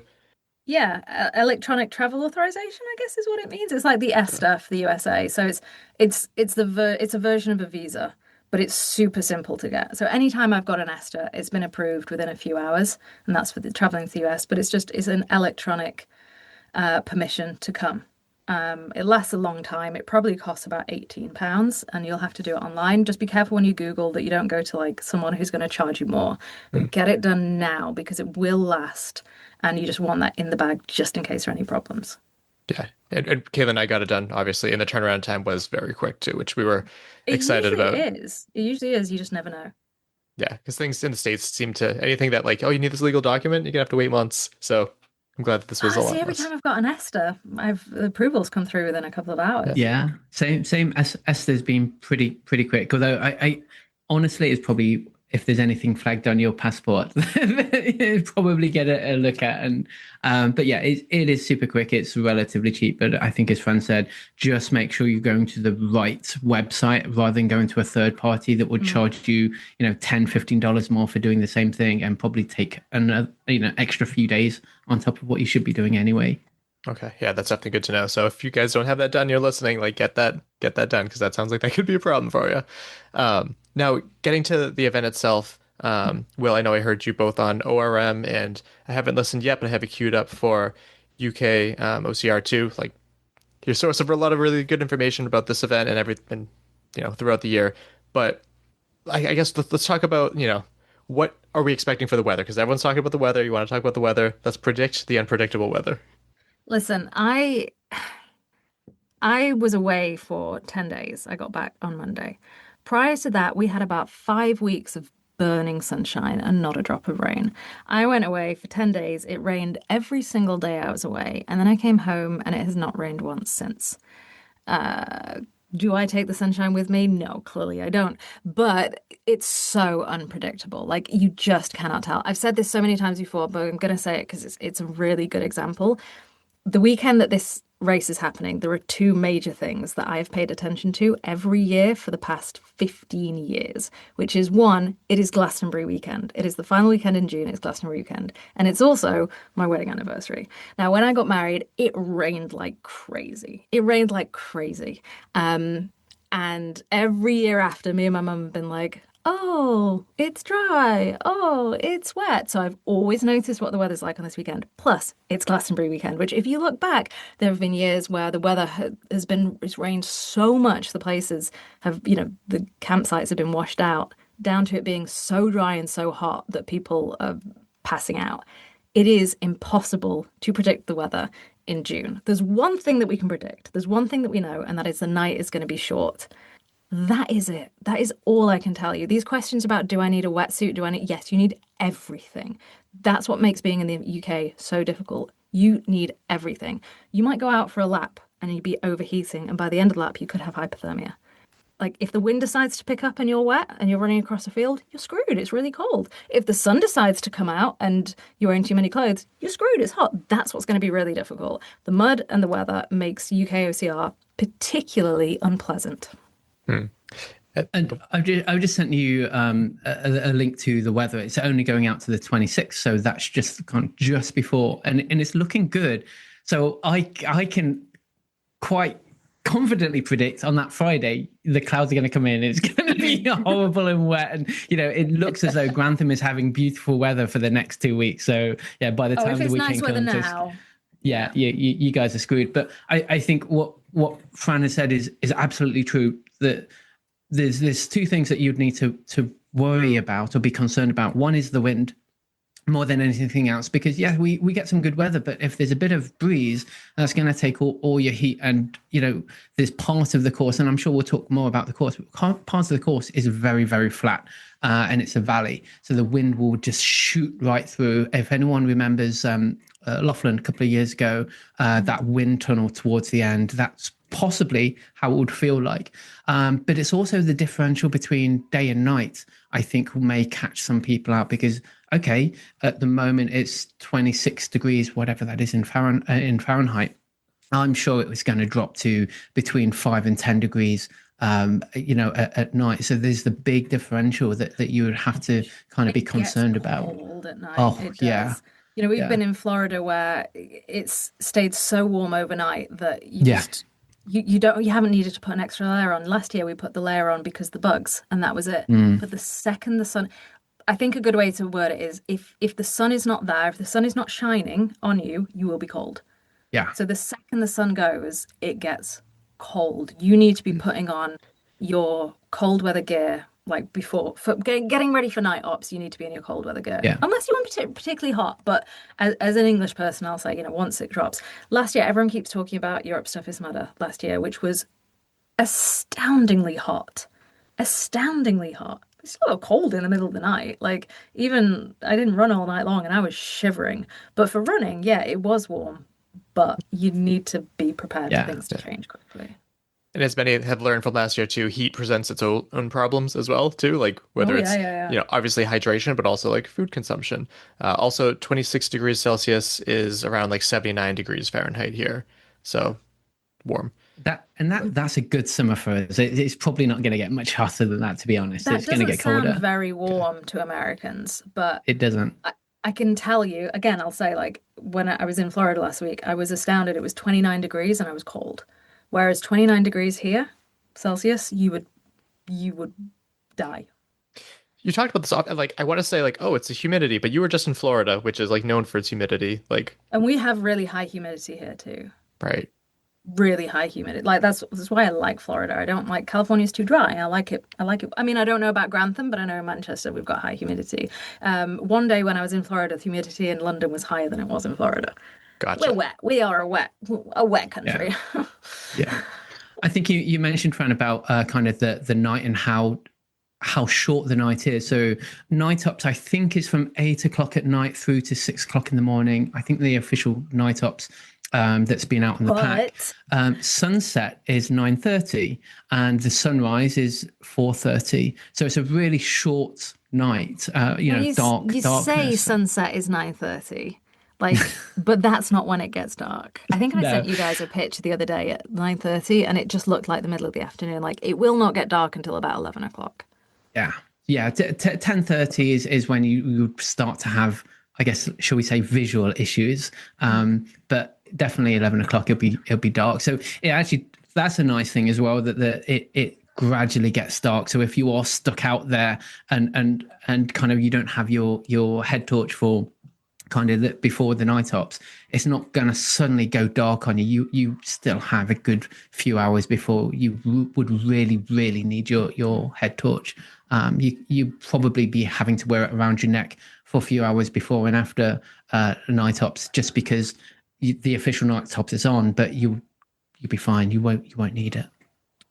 Yeah, electronic travel authorization, I guess is what it means. It's like the ESTA for the USA. So it's a version of a visa, but it's super simple to get. So anytime I've got an ESTA, it's been approved within a few hours, and that's for the traveling to the US. But it's an electronic permission to come. It lasts a long time. It probably costs about £18, and you'll have to do it online. Just be careful when you Google that you don't go to like someone who's going to charge you more. But get it done now because it will last, and you just want that in the bag just in case there are any problems. Yeah, and Kayla and I got it done, obviously, and the turnaround time was very quick too, which we were excited about. It usually is. You just never know. Yeah, because things in the States seem to, anything that like, oh, you need this legal document, you're gonna have to wait months. So I'm glad that this was a lot every less. time I've got an ESTA, the approvals come through within a couple of hours. Yeah, same. Esther's been pretty quick. Although I honestly, it's probably, if there's anything flagged on your passport, probably get a look at. And but yeah, it is super quick. It's relatively cheap, but I think, as Fran said, just make sure you're going to the right website rather than going to a third party that would charge you, $10-15 more for doing the same thing, and probably take another, extra few days on top of what you should be doing anyway. Okay, yeah, that's definitely good to know. So if you guys don't have that done, you're listening, like get that done, because that sounds like that could be a problem for you. Now, getting to the event itself, Will, I know I heard you both on ORM, and I haven't listened yet, but I have it queued up for UK OCR too. Like, your source of a lot of really good information about this event and everything, throughout the year. But I guess let's talk about, what are we expecting for the weather? Because everyone's talking about the weather. You want to talk about the weather? Let's predict the unpredictable weather. Listen, I was away for 10 days. I got back on Monday. Prior to that, we had about 5 weeks of burning sunshine and not a drop of rain. I went away for 10 days. It rained every single day I was away. And then I came home and it has not rained once since. Do I take the sunshine with me? No, clearly I don't. But it's so unpredictable. Like, you just cannot tell. I've said this so many times before, but I'm going to say it because it's a really good example. The weekend that this race is happening, there are two major things that I have paid attention to every year for the past 15 years, which is, one, it is Glastonbury weekend. It is the final weekend in June. It's Glastonbury weekend. And it's also my wedding anniversary. Now, when I got married, it rained like crazy. And every year after, me and my mum have been like, oh, it's dry. Oh, it's wet. So I've always noticed what the weather's like on this weekend. Plus, it's Glastonbury weekend, which, if you look back, there have been years where the weather it's rained so much, the places have, the campsites have been washed out, down to it being so dry and so hot that people are passing out. It is impossible to predict the weather in June. There's one thing that we can predict. There's one thing that we know, and that is the night is going to be short. That is it. That is all I can tell you. These questions about, do I need a wetsuit? Yes, you need everything. That's what makes being in the UK so difficult. You need everything. You might go out for a lap and you'd be overheating, and by the end of the lap, you could have hypothermia. Like, if the wind decides to pick up and you're wet and you're running across a field, you're screwed. It's really cold. If the sun decides to come out and you're wearing too many clothes, you're screwed. It's hot. That's what's going to be really difficult. The mud and the weather makes UK OCR particularly unpleasant. And I've just sent you a link to the weather. It's only going out to the 26th, so that's just before, and it's looking good. So I can quite confidently predict on that Friday the clouds are going to come in. It's going to be horrible and wet, and it looks as though Grantham is having beautiful weather for the next 2 weeks. So yeah, by the time the weekend comes, you guys are screwed. But I think what Fran has said is absolutely true. That there's two things that you'd need to worry about or be concerned about. One is the wind, more than anything else, because we get some good weather, but if there's a bit of breeze, that's going to take all your heat. And there's part of the course, and I'm sure we'll talk more about the course, but part of the course is very, very flat, and it's a valley, so the wind will just shoot right through. If anyone remembers Laughlin a couple of years ago, that wind tunnel towards the end, that's possibly how it would feel like. But it's also the differential between day and night, I think, may catch some people out, because, okay, at the moment it's 26 degrees, whatever that is in Fahrenheit. I'm sure it was going to drop to between 5 and 10 degrees, at night. So there's the big differential that you would have to kind of be concerned about. Cold at night. Oh, yeah. We've been in Florida where it's stayed so warm overnight that you haven't needed to put an extra layer on. Last year we put the layer on because the bugs, and that was it. But the second the sun, I think a good way to word it is if the sun is not there, if the sun is not shining on you, you will be cold. Yeah. So the second the sun goes, it gets cold. You need to be putting on your cold weather gear like before for getting ready for night ops. You need to be in your cold weather gear, unless you want particularly hot. But as an English person, I'll say, once it drops. Last year, everyone keeps talking about Europe's toughest mudder last year, which was astoundingly hot. It's still cold in the middle of the night. Like, even I didn't run all night long and I was shivering. But for running, it was warm. But you need to be prepared for things to change quickly. And as many have learned from last year too, heat presents its own problems as well too. Like whether it's obviously hydration, but also like food consumption. Also, 26 degrees Celsius is around like 79 degrees Fahrenheit here, so warm. That's a good summer for us. It's probably not going to get much hotter than that, to be honest. It's going to get colder. That doesn't sound very warm to Americans, but it doesn't. I can tell you again. I'll say, like, when I was in Florida last week, I was astounded. It was 29 degrees and I was cold. Whereas 29 degrees here, Celsius, you would die. You talked about this, like, I want to say, like, oh, it's the humidity, but you were just in Florida, which is like known for its humidity, like. And we have really high humidity here too. Right. Really high humidity. Like that's why I like Florida. I don't like California's too dry. I like it. I mean, I don't know about Grantham, but I know in Manchester we've got high humidity. One day when I was in Florida, the humidity in London was higher than it was in Florida. Gotcha. We're wet. We are a wet country. Yeah. I think you mentioned, Fran, about kind of the night and how short the night is. So night ops, I think, is from 8 o'clock at night through to 6 o'clock in the morning. I think the official night ops that's been out in the pack. Sunset is 9:30 and the sunrise is 4:30. So it's a really short night. Dark. You darkness. say sunset is 9:30. Like, but that's not when it gets dark. I think I sent you guys a picture the other day at 9:30, and it just looked like the middle of the afternoon. Like, it will not get dark until about 11 o'clock. Yeah. 10:30 is when you start to have, I guess, shall we say, visual issues. But definitely 11 o'clock it'll be dark. So that's a nice thing as well, that it gradually gets dark. So if you are stuck out there and kind of you don't have your head torch for kind of before the night ops, it's not going to suddenly go dark on you. You still have a good few hours before you would really, really need your head torch. You probably be having to wear it around your neck for a few hours before and after night ops, just because the official night ops is on, but you'll be fine. You won't need it.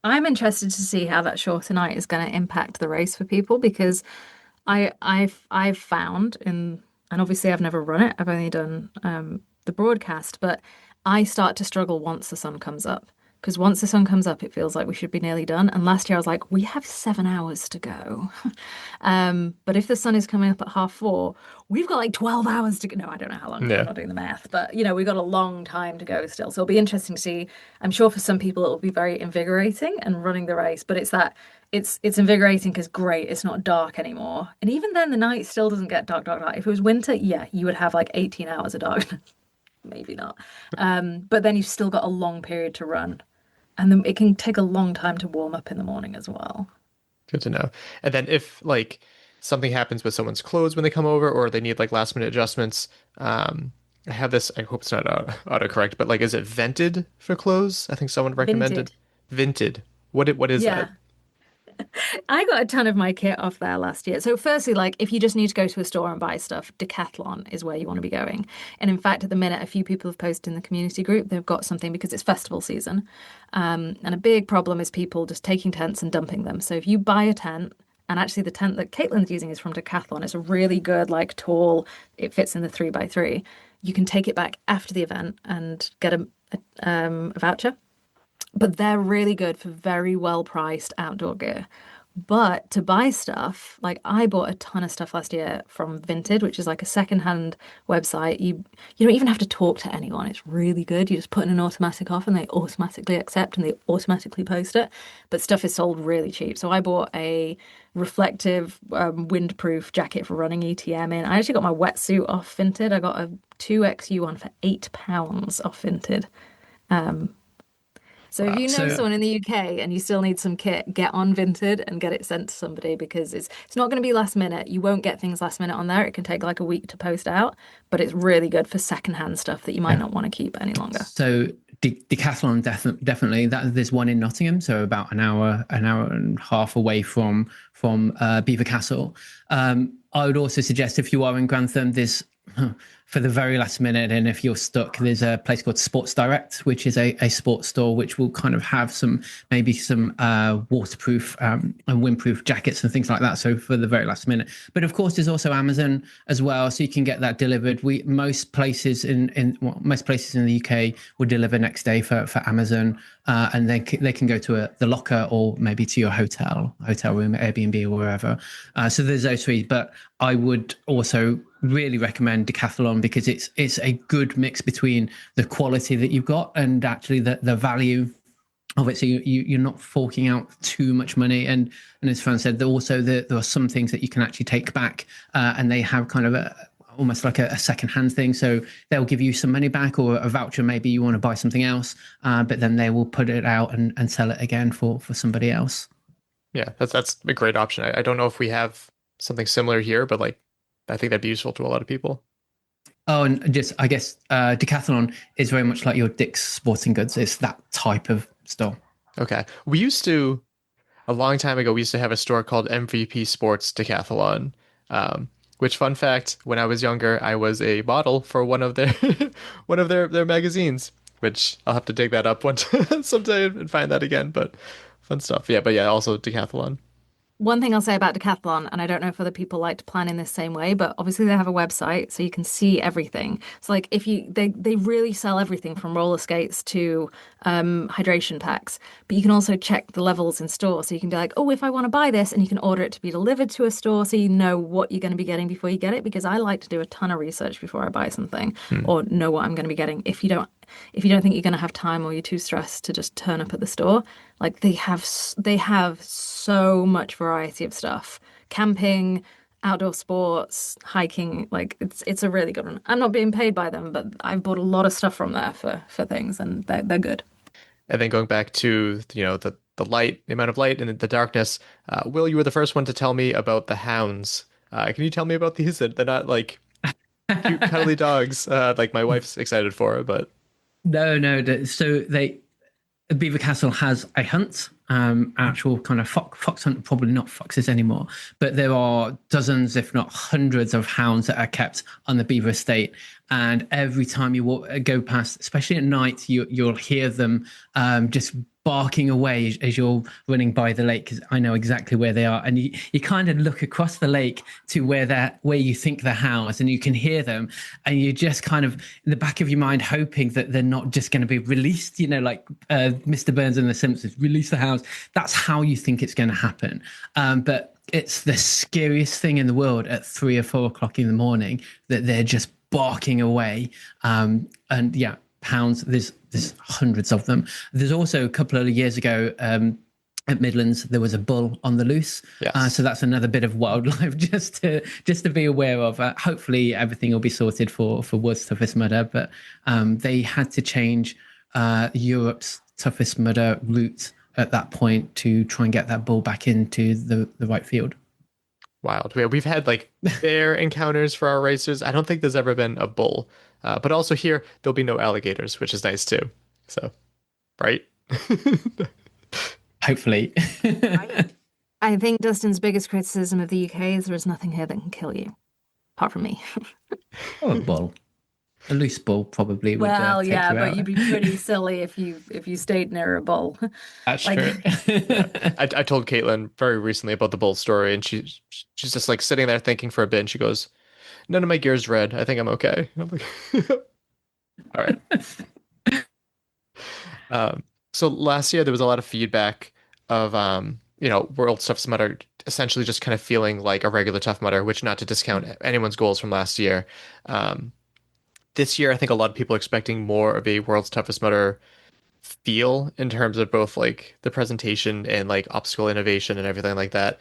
I'm interested to see how that shorter night is going to impact the race for people, because I've found and obviously I've never run it. I've only done the broadcast, but I start to struggle once the sun comes up. Because once the sun comes up, it feels like we should be nearly done. And last year I was like, we have 7 hours to go. But if the sun is coming up at 4:30, we've got like 12 hours to go. No, I don't know how long. I'm not doing the math. But, we've got a long time to go still. So it'll be interesting to see. I'm sure for some people it will be very invigorating and running the race. But it's invigorating because, great, it's not dark anymore. And even then, the night still doesn't get dark. If it was winter, you would have like 18 hours of darkness. Maybe not. But then you've still got a long period to run. And then it can take a long time to warm up in the morning as well. Good to know. And then if like something happens with someone's clothes when they come over, or they need like last minute adjustments, I have this, I hope it's not autocorrect, but like, is it vented for clothes? I think someone recommended. Vented. What is that? I got a ton of my kit off there last year. So firstly, like, if you just need to go to a store and buy stuff, Decathlon is where you want to be going. And in fact, at the minute, a few people have posted in the community group, they've got something because it's festival season. And a big problem is people just taking tents and dumping them. So if you buy a tent, and actually the tent that Caitlin's using is from Decathlon, it's a really good, like, tall, it fits in the 3x3. You can take it back after the event and get a voucher. But they're really good for very well-priced outdoor gear. But to buy stuff, like I bought a ton of stuff last year from Vinted, which is like a secondhand website. You don't even have to talk to anyone. It's really good. You just put in an automatic offer and they automatically accept and they automatically post it. But stuff is sold really cheap. So I bought a reflective, windproof jacket for running ETM in. I actually got my wetsuit off Vinted. I got a 2XU one for £8 off Vinted. So if you know someone in the UK and you still need some kit, get on Vinted and get it sent to somebody, because it's not going to be last minute. You won't get things last minute on there. It can take like a week to post out, but it's really good for secondhand stuff that you might not want to keep any longer. So Decathlon definitely. There's one in Nottingham, so about an hour and a half away from Beaver Castle. I would also suggest, if you are in Grantham, there's for the very last minute, and if you're stuck, there's a place called Sports Direct, which is a sports store which will kind of have some waterproof and windproof jackets and things like that, so for the very last minute. But of course there's also Amazon as well, so you can get that delivered. Most places in the UK will deliver next day for Amazon, and they can go to the locker or maybe to your hotel room, Airbnb or wherever. So there's those three, but I would also really recommend Decathlon, because it's a good mix between the quality that you've got and actually the value of it. So you're not forking out too much money. And as Fran said, there are some things that you can actually take back, and they have kind of almost like a second-hand thing. So they'll give you some money back, or a voucher, maybe you want to buy something else, but then they will put it out and sell it again for somebody else. Yeah, that's a great option. I don't know if we have something similar here, but like I think that'd be useful to a lot of people. Oh, and just, I guess, Decathlon is very much like your Dick's Sporting Goods. It's that type of store. Okay. A long time ago, we used to have a store called MVP Sports Decathlon, which, fun fact, when I was younger, I was a model for one of their magazines, which I'll have to dig that up someday and find that again, but fun stuff. Yeah, but yeah, also Decathlon. One thing I'll say about Decathlon, and I don't know if other people like to plan in the same way, but obviously they have a website so you can see everything. So like they really sell everything from roller skates to hydration packs, but you can also check the levels in store. So you can be like, oh, if I want to buy this, and you can order it to be delivered to a store so you know what you're going to be getting before you get it, because I like to do a ton of research before I buy something or know what I'm going to be getting. If you don't think you're going to have time, or you're too stressed to just turn up at the store, like they have so much variety of stuff: camping, outdoor sports, hiking. Like it's a really good one. I'm not being paid by them, but I've bought a lot of stuff from there for things, and they're good. And then going back to the light, the amount of light and the darkness. Will, you were the first one to tell me about the hounds. Can you tell me about these? They're not like cute cuddly dogs like my wife's excited for, but No. So Beaver Castle has a hunt, actual kind of fox hunt, probably not foxes anymore, but there are dozens, if not hundreds, of hounds that are kept on the Beaver estate. And every time you go past, especially at night, you'll hear them just barking away as you're running by the lake, because I know exactly where they are. And you kind of look across the lake to where you think they're housed, and you can hear them, and you just kind of in the back of your mind hoping that they're not just going to be released, like Mr. Burns and the Simpsons, release the hounds. That's how you think it's going to happen. But it's the scariest thing in the world at 3 or 4 o'clock in the morning that they're just barking away. And yeah, hounds, there's hundreds of them. There's also a couple of years ago at Midlands, there was a bull on the loose. Yes. So that's another bit of wildlife just to be aware of. Hopefully everything will be sorted for World's Toughest Mudder, but they had to change Europe's toughest mudder route at that point to try and get that bull back into the right field. Wild. We've had like bear encounters for our racers. I don't think there's ever been a bull. But also here, there'll be no alligators, which is nice too. So, right? Hopefully. I think Dustin's biggest criticism of the UK is there is nothing here that can kill you, apart from me. Oh, a bull. A loose bull probably would take yeah, you but out. you'd be pretty silly if you stayed near a bull. That's true. I told Caitlin very recently about the bull story, and she's just like sitting there thinking for a bit, and she goes, "None of my gear's red. I think I'm okay." I'm like, all right. So last year there was a lot of feedback of World Toughest Mudder essentially just kind of feeling like a regular Tough Mudder, which, not to discount anyone's goals from last year. This year, I think a lot of people are expecting more of a World's Toughest Mudder feel in terms of both like the presentation and like obstacle innovation and everything like that.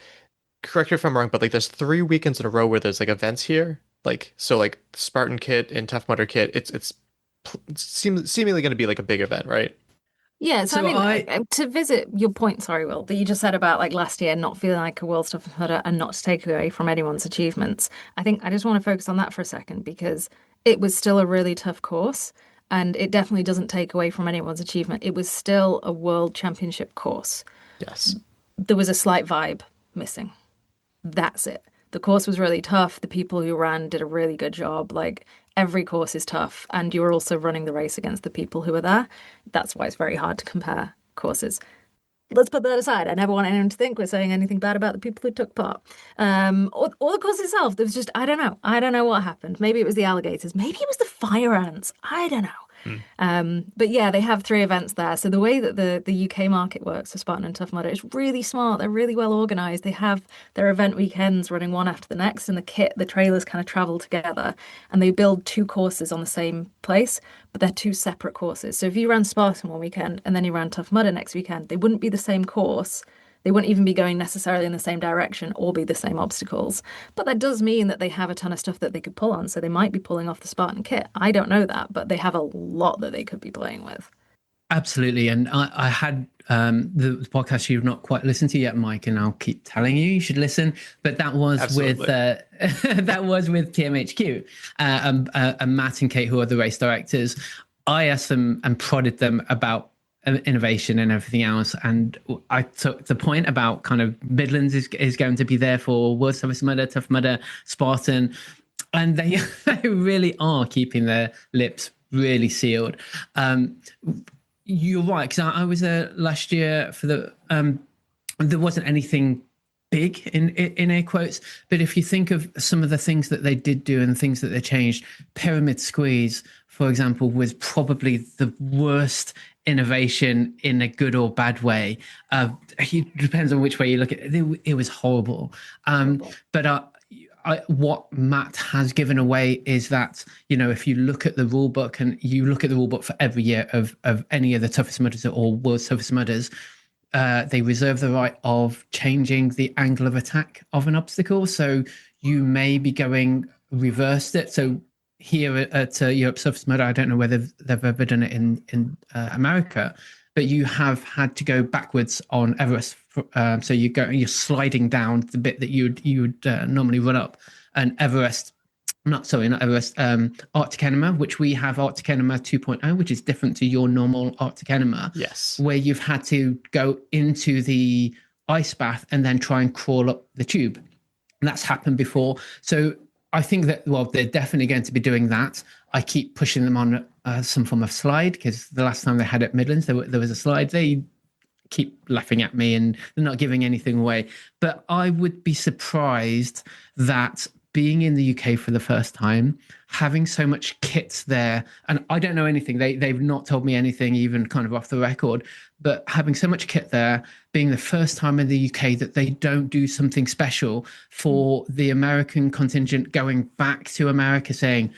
Correct me if I'm wrong, but like there's 3 weekends in a row where there's like events here. Like, so like Spartan Kit and Tough Mudder Kit, it's seemingly going to be like a big event, right? Yeah, so I mean, to visit your point, sorry, Will, that you just said about like last year not feeling like a World's Toughest Mudder and not to take away from anyone's achievements. I think I just want to focus on that for a second because it was still a really tough course and it definitely doesn't take away from anyone's achievement. It was still a World Championship course. Yes. There was a slight vibe missing. That's it. The course was really tough. The people who ran did a really good job. Like, every course is tough, and you're also running the race against the people who are there. That's why it's very hard to compare courses. Let's put that aside. I never want anyone to think we're saying anything bad about the people who took part. Or the course itself. There was just, I don't know. I don't know what happened. Maybe it was the alligators. Maybe it was the fire ants. I don't know. But yeah, they have 3 events there. So the way that the UK market works for Spartan and Tough Mudder is really smart. They're really well organized. They have their event weekends running one after the next, and the trailers kind of travel together, and they build 2 courses on the same place, but they're 2 separate courses. So if you ran Spartan one weekend and then you ran Tough Mudder next weekend, they wouldn't be the same course. They wouldn't even be going necessarily in the same direction or be the same obstacles. But that does mean that they have a ton of stuff that they could pull on. So they might be pulling off the Spartan kit. I don't know that, but they have a lot that they could be playing with. Absolutely. And I had the podcast you've not quite listened to yet, Mike, and I'll keep telling you should listen. But that was with TMHQ and Matt and Kate, who are the race directors. I asked them and prodded them about innovation and everything else, and I took the point about kind of Midlands is going to be there for World's Toughest Mudder, Tough Mudder, Spartan, and they really are keeping their lips really sealed. You're right, because I was there last year for the there wasn't anything big in air quotes, but if you think of some of the things that they did do and things that they changed, Pyramid Squeeze, for example, was probably the worst innovation in a good or bad way. It depends on which way you look at it. It was horrible. But what Matt has given away is that, if you look at the rule book and you look at the rule book for every year of any of the toughest mudders or World's Toughest Mudders, they reserve the right of changing the angle of attack of an obstacle. So you may be going reversed it. So here at Europe's Toughest Mudder, I don't know whether they've ever done it in America, but you have had to go backwards on Everest. So you're sliding down the bit that you would normally run up. And not Everest, Arctic Enema, which we have Arctic Enema 2.0, which is different to your normal Arctic Enema. Yes. Where you've had to go into the ice bath and then try and crawl up the tube. And that's happened before. So I think that, they're definitely going to be doing that. I keep pushing them on some form of slide, because the last time they had it at Midlands, there was a slide. They keep laughing at me and they're not giving anything away. But I would be surprised that being in the UK for the first time, having so much kit there, and I don't know anything. They've not told me anything, even kind of off the record, but having so much kit there, being the first time in the UK that they don't do something special for the American contingent going back to America saying,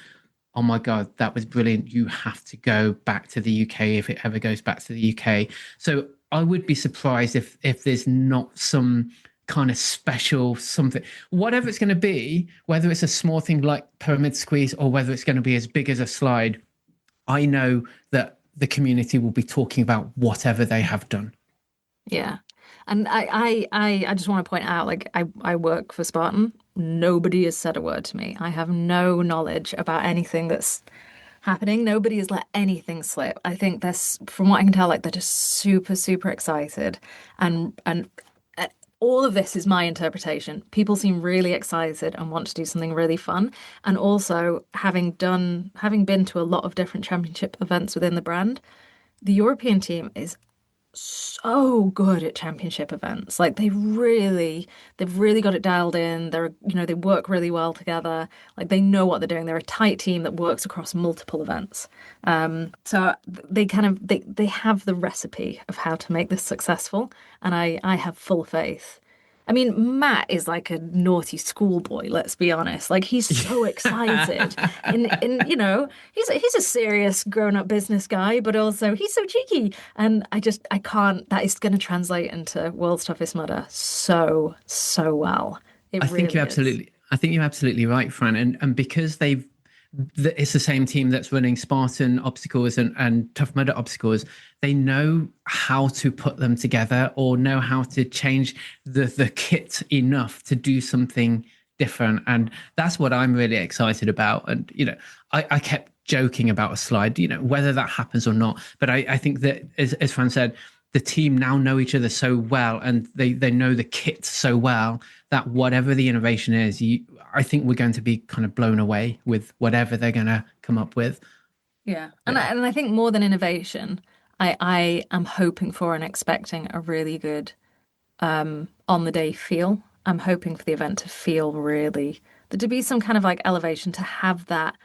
oh my God, that was brilliant. You have to go back to the UK if it ever goes back to the UK. So I would be surprised if there's not some kind of special something, whatever it's going to be, whether it's a small thing like Pyramid Squeeze or whether it's going to be as big as a slide. I know that the community will be talking about whatever they have done. Yeah. And I just want to point out, like, I work for Spartan. Nobody has said a word to me. I have no knowledge about anything that's happening. Nobody has let anything slip. I think from what I can tell, like, they're just super, super excited. And all of this is my interpretation. People seem really excited and want to do something really fun. And also, having been to a lot of different championship events within the brand, the European team is so good at championship events. Like they've really got it dialed in. They work really well together. Like they know what they're doing. They're a tight team that works across multiple events. So they have the recipe of how to make this successful, and I have full faith. I mean, Matt is like a naughty schoolboy, let's be honest. Like he's so excited. He's a serious grown-up business guy, but also he's so cheeky. And I can't, that is going to translate into World's Toughest Mudder so well. I think you're absolutely right, Fran. And because it's the same team that's running Spartan obstacles and Tough Mudder obstacles, they know how to put them together or know how to change the kit enough to do something different. And that's what I'm really excited about. And, I kept joking about a slide, whether that happens or not. But I think that, as Fran said, the team now know each other so well, and they know the kit so well that whatever the innovation is, I think we're going to be kind of blown away with whatever they're going to come up with. Yeah. And I think more than innovation, I am hoping for and expecting a really good on the day feel. I'm hoping for the event to feel to be some kind of like elevation, to have that.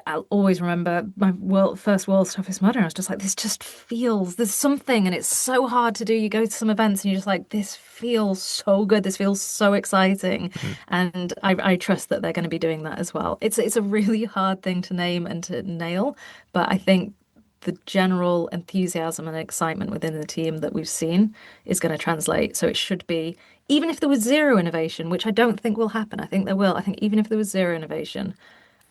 I'll always remember my first World's Toughest Mudder. I was just like, this just feels, there's something, and it's so hard to do. You go to some events and you're just like, this feels so good. This feels so exciting. Mm-hmm. And I trust that they're going to be doing that as well. It's a really hard thing to name and to nail, but I think the general enthusiasm and excitement within the team that we've seen is going to translate. So it should be, even if there was zero innovation, which I don't think will happen. I think there will. I think even if there was zero innovation,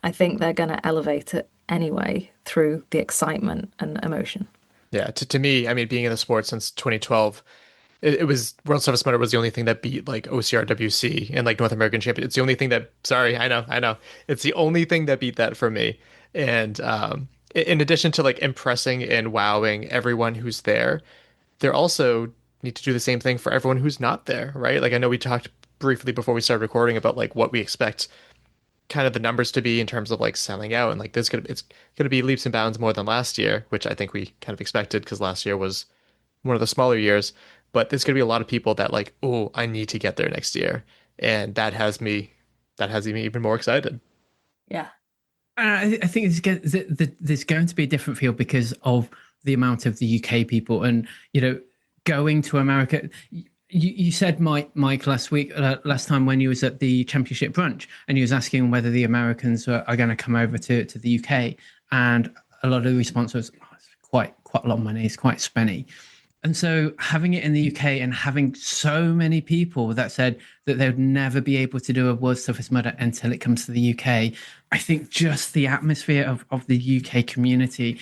I think they're going to elevate it anyway through the excitement and emotion. Yeah, to me, I mean, being in the sport since 2012, it was World's Toughest Mudder was the only thing that beat like OCRWC and like North American Champion. It's the only thing that, sorry, I know. It's the only thing that beat that for me. And in addition to like impressing and wowing everyone who's there, they're also need to do the same thing for everyone who's not there, right? Like I know we talked briefly before we started recording about like what we expect kind of the numbers to be in terms of like selling out, and like it's gonna be leaps and bounds more than last year, which I think we kind of expected because last year was one of the smaller years. But there's gonna be a lot of people that like, oh, I need to get there next year, and that has me even more excited. Yeah, I think there's going to be a different feel because of the amount of the UK people, and going to America. You said, Mike, last time when you was at the championship brunch, and you was asking whether the Americans are going to come over to the UK, and a lot of the response was, it's quite a lot of money, it's quite spenny. And so having it in the UK and having so many people that said that they would never be able to do a World's Toughest Mudder until it comes to the UK, I think just the atmosphere of the UK community,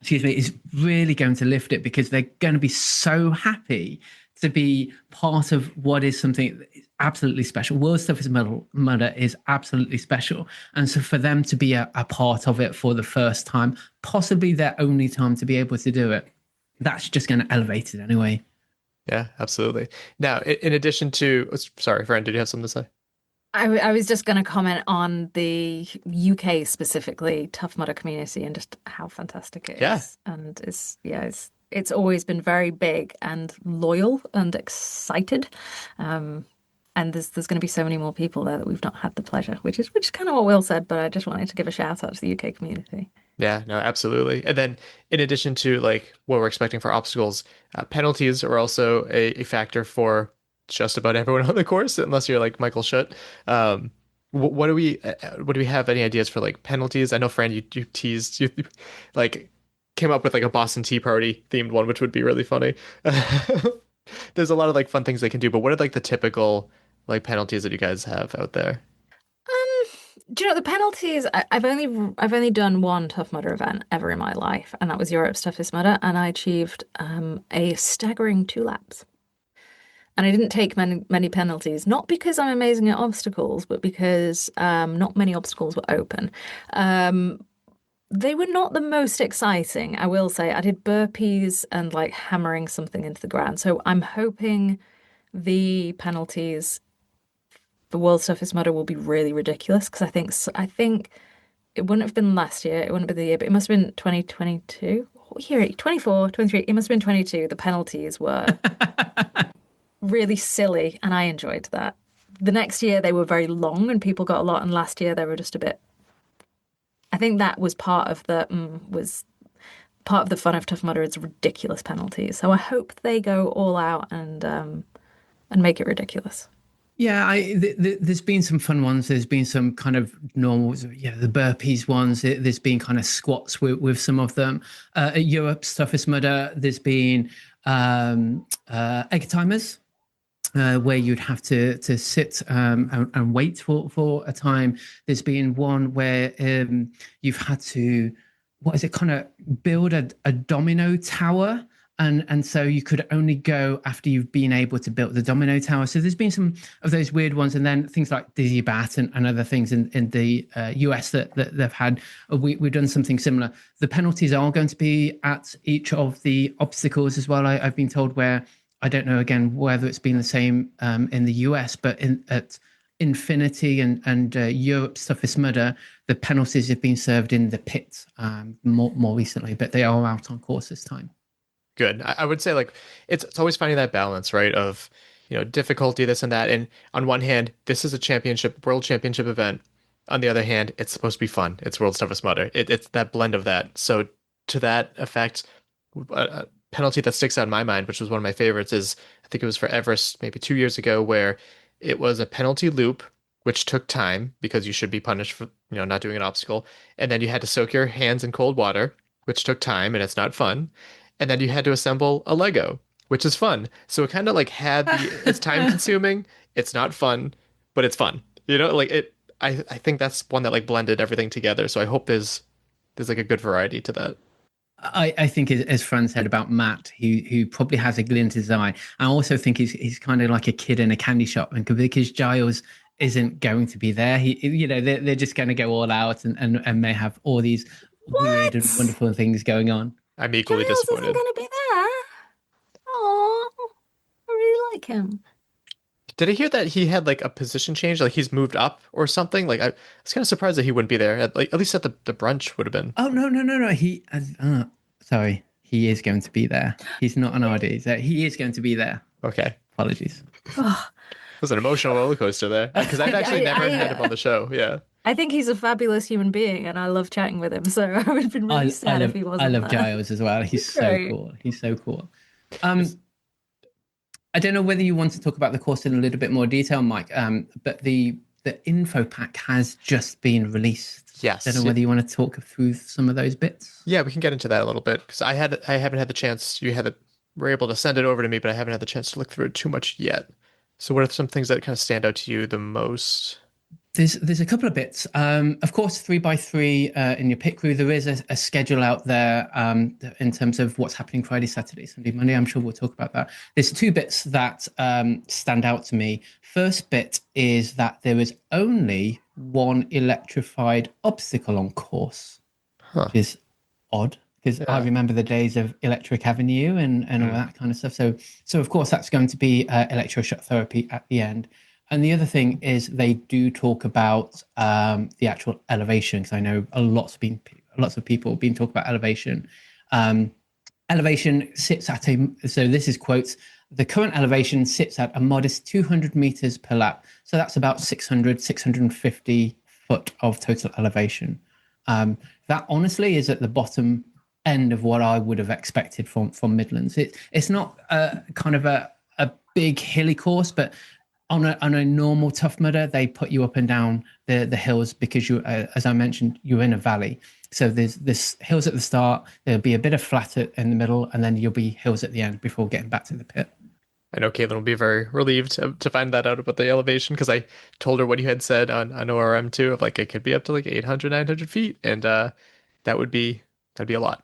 is really going to lift it, because they're going to be so happy to be part of what is something absolutely special. World's Toughest Mudder is absolutely special. And so for them to be a part of it for the first time, possibly their only time to be able to do it, that's just going to elevate it anyway. Yeah, absolutely. Now, in addition to, sorry, Fran, did you have something to say? I was just going to comment on the UK specifically Tough Mudder community and just how fantastic it is. Yeah. And it's always been very big and loyal and excited. And there's going to be so many more people there that we've not had the pleasure, which is kind of what Will said, but I just wanted to give a shout out to the UK community. Yeah, no, absolutely. And then in addition to like what we're expecting for obstacles, penalties are also a factor for just about everyone on the course, unless you're like Michael Schutt. What do we have any ideas for like penalties? I know, Fran, you teased, you like came up with like a Boston Tea Party themed one, which would be really funny. There's a lot of like fun things they can do, but what are like the typical like penalties that you guys have out there? Do you know the penalties? I've only done one Tough Mudder event ever in my life, and that was Europe's Toughest Mudder, and I achieved a staggering 2 laps. And I didn't take many penalties, not because I'm amazing at obstacles, but because not many obstacles were open. They were not the most exciting, I will say. I did burpees and like hammering something into the ground. So I'm hoping the penalties for World's Toughest Mudder will be really ridiculous, because I think it wouldn't have been last year, it wouldn't have been the year, but it must have been 2022 what year? 24, 23. It must have been 22. The penalties were really silly, and I enjoyed that. The next year they were very long and people got a lot, and last year they were just a bit. I think that was part of the fun of Tough Mudder. It's ridiculous penalties. So I hope they go all out and make it ridiculous. Yeah, there's been some fun ones. There's been some kind of normal, the burpees ones. There's been kind of squats with some of them. At Europe's Toughest Mudder, there's been egg timers, where you'd have to sit and wait for a time. There's been one where you've had to, kind of build a domino tower. And so you could only go after you've been able to build the domino tower. So there's been some of those weird ones. And then things like Dizzy Bat and other things in the US that they've had. We've done something similar. The penalties are going to be at each of the obstacles as well. I've been told, where I don't know, again, whether it's been the same in the US, but at Infinity and Europe's Toughest Mudder, the penalties have been served in the pit more recently, but they are out on course this time. Good. I would say, like, it's always finding that balance, right, of, difficulty, this and that. And on one hand, this is a world championship event. On the other hand, it's supposed to be fun. It's World's Toughest Mudder. It's that blend of that. So to that effect, a penalty that sticks out in my mind, which was one of my favorites, is I think it was for Everest maybe 2 years ago, where it was a penalty loop, which took time because you should be punished for, not doing an obstacle. And then you had to soak your hands in cold water, which took time, and it's not fun. And then you had to assemble a Lego, which is fun. So it kind of like it's time consuming, it's not fun, but it's fun. I think that's one that like blended everything together. So I hope there's like a good variety to that. I think, as Fran said about Matt, who probably has a glint in his eye. I also think he's kind of like a kid in a candy shop, and because Giles isn't going to be there, they're just going to go all out and may have all these weird and wonderful things going on. I'm equally Giles disappointed. Isn't going to be there. Oh, I really like him. Did I hear that he had like a position change, like he's moved up or something? Like I was kind of surprised that he wouldn't be there. At least at the brunch would have been. Oh no! He is going to be there. He's not an RD. So he is going to be there. Okay, apologies. It was an emotional roller coaster there, because I've actually never had him on the show. Yeah. I think he's a fabulous human being, and I love chatting with him. So I would have been really sad if he wasn't. I love Giles as well. He's so cool. He's so cool. I don't know whether you want to talk about the course in a little bit more detail, Mike. But the info pack has just been released. Yes. I don't know whether you want to talk through some of those bits. Yeah, we can get into that a little bit, because I haven't had the chance. Were able to send it over to me, but I haven't had the chance to look through it too much yet. So what are some things that kind of stand out to you the most? There's a couple of bits. Of course, 3x3 in your pit crew. There is a schedule out there in terms of what's happening Friday, Saturday, Sunday, Monday. I'm sure we'll talk about that. There's two bits that stand out to me. First bit is that there is only one electrified obstacle on course, which is odd, because I remember the days of Electric Avenue and all that kind of stuff. So of course that's going to be electroshock therapy at the end. And the other thing is they do talk about the actual elevation, because I know lots of people have been talking about elevation. Elevation sits at so this is quotes, the current elevation sits at a modest 200 meters per lap. So that's about 650 foot of total elevation. That honestly is at the bottom end of what I would have expected from Midlands. It's not kind of a big hilly course, but on a normal Tough Mudder, they put you up and down the hills, because you, as I mentioned, you're in a valley. So there's hills at the start, there'll be a bit of flat in the middle, and then you'll be hills at the end before getting back to the pit. I know Caitlin will be very relieved to find that out about the elevation, because I told her what you had said on ORM too, of like it could be up to like 800, 900 feet, and that'd be a lot.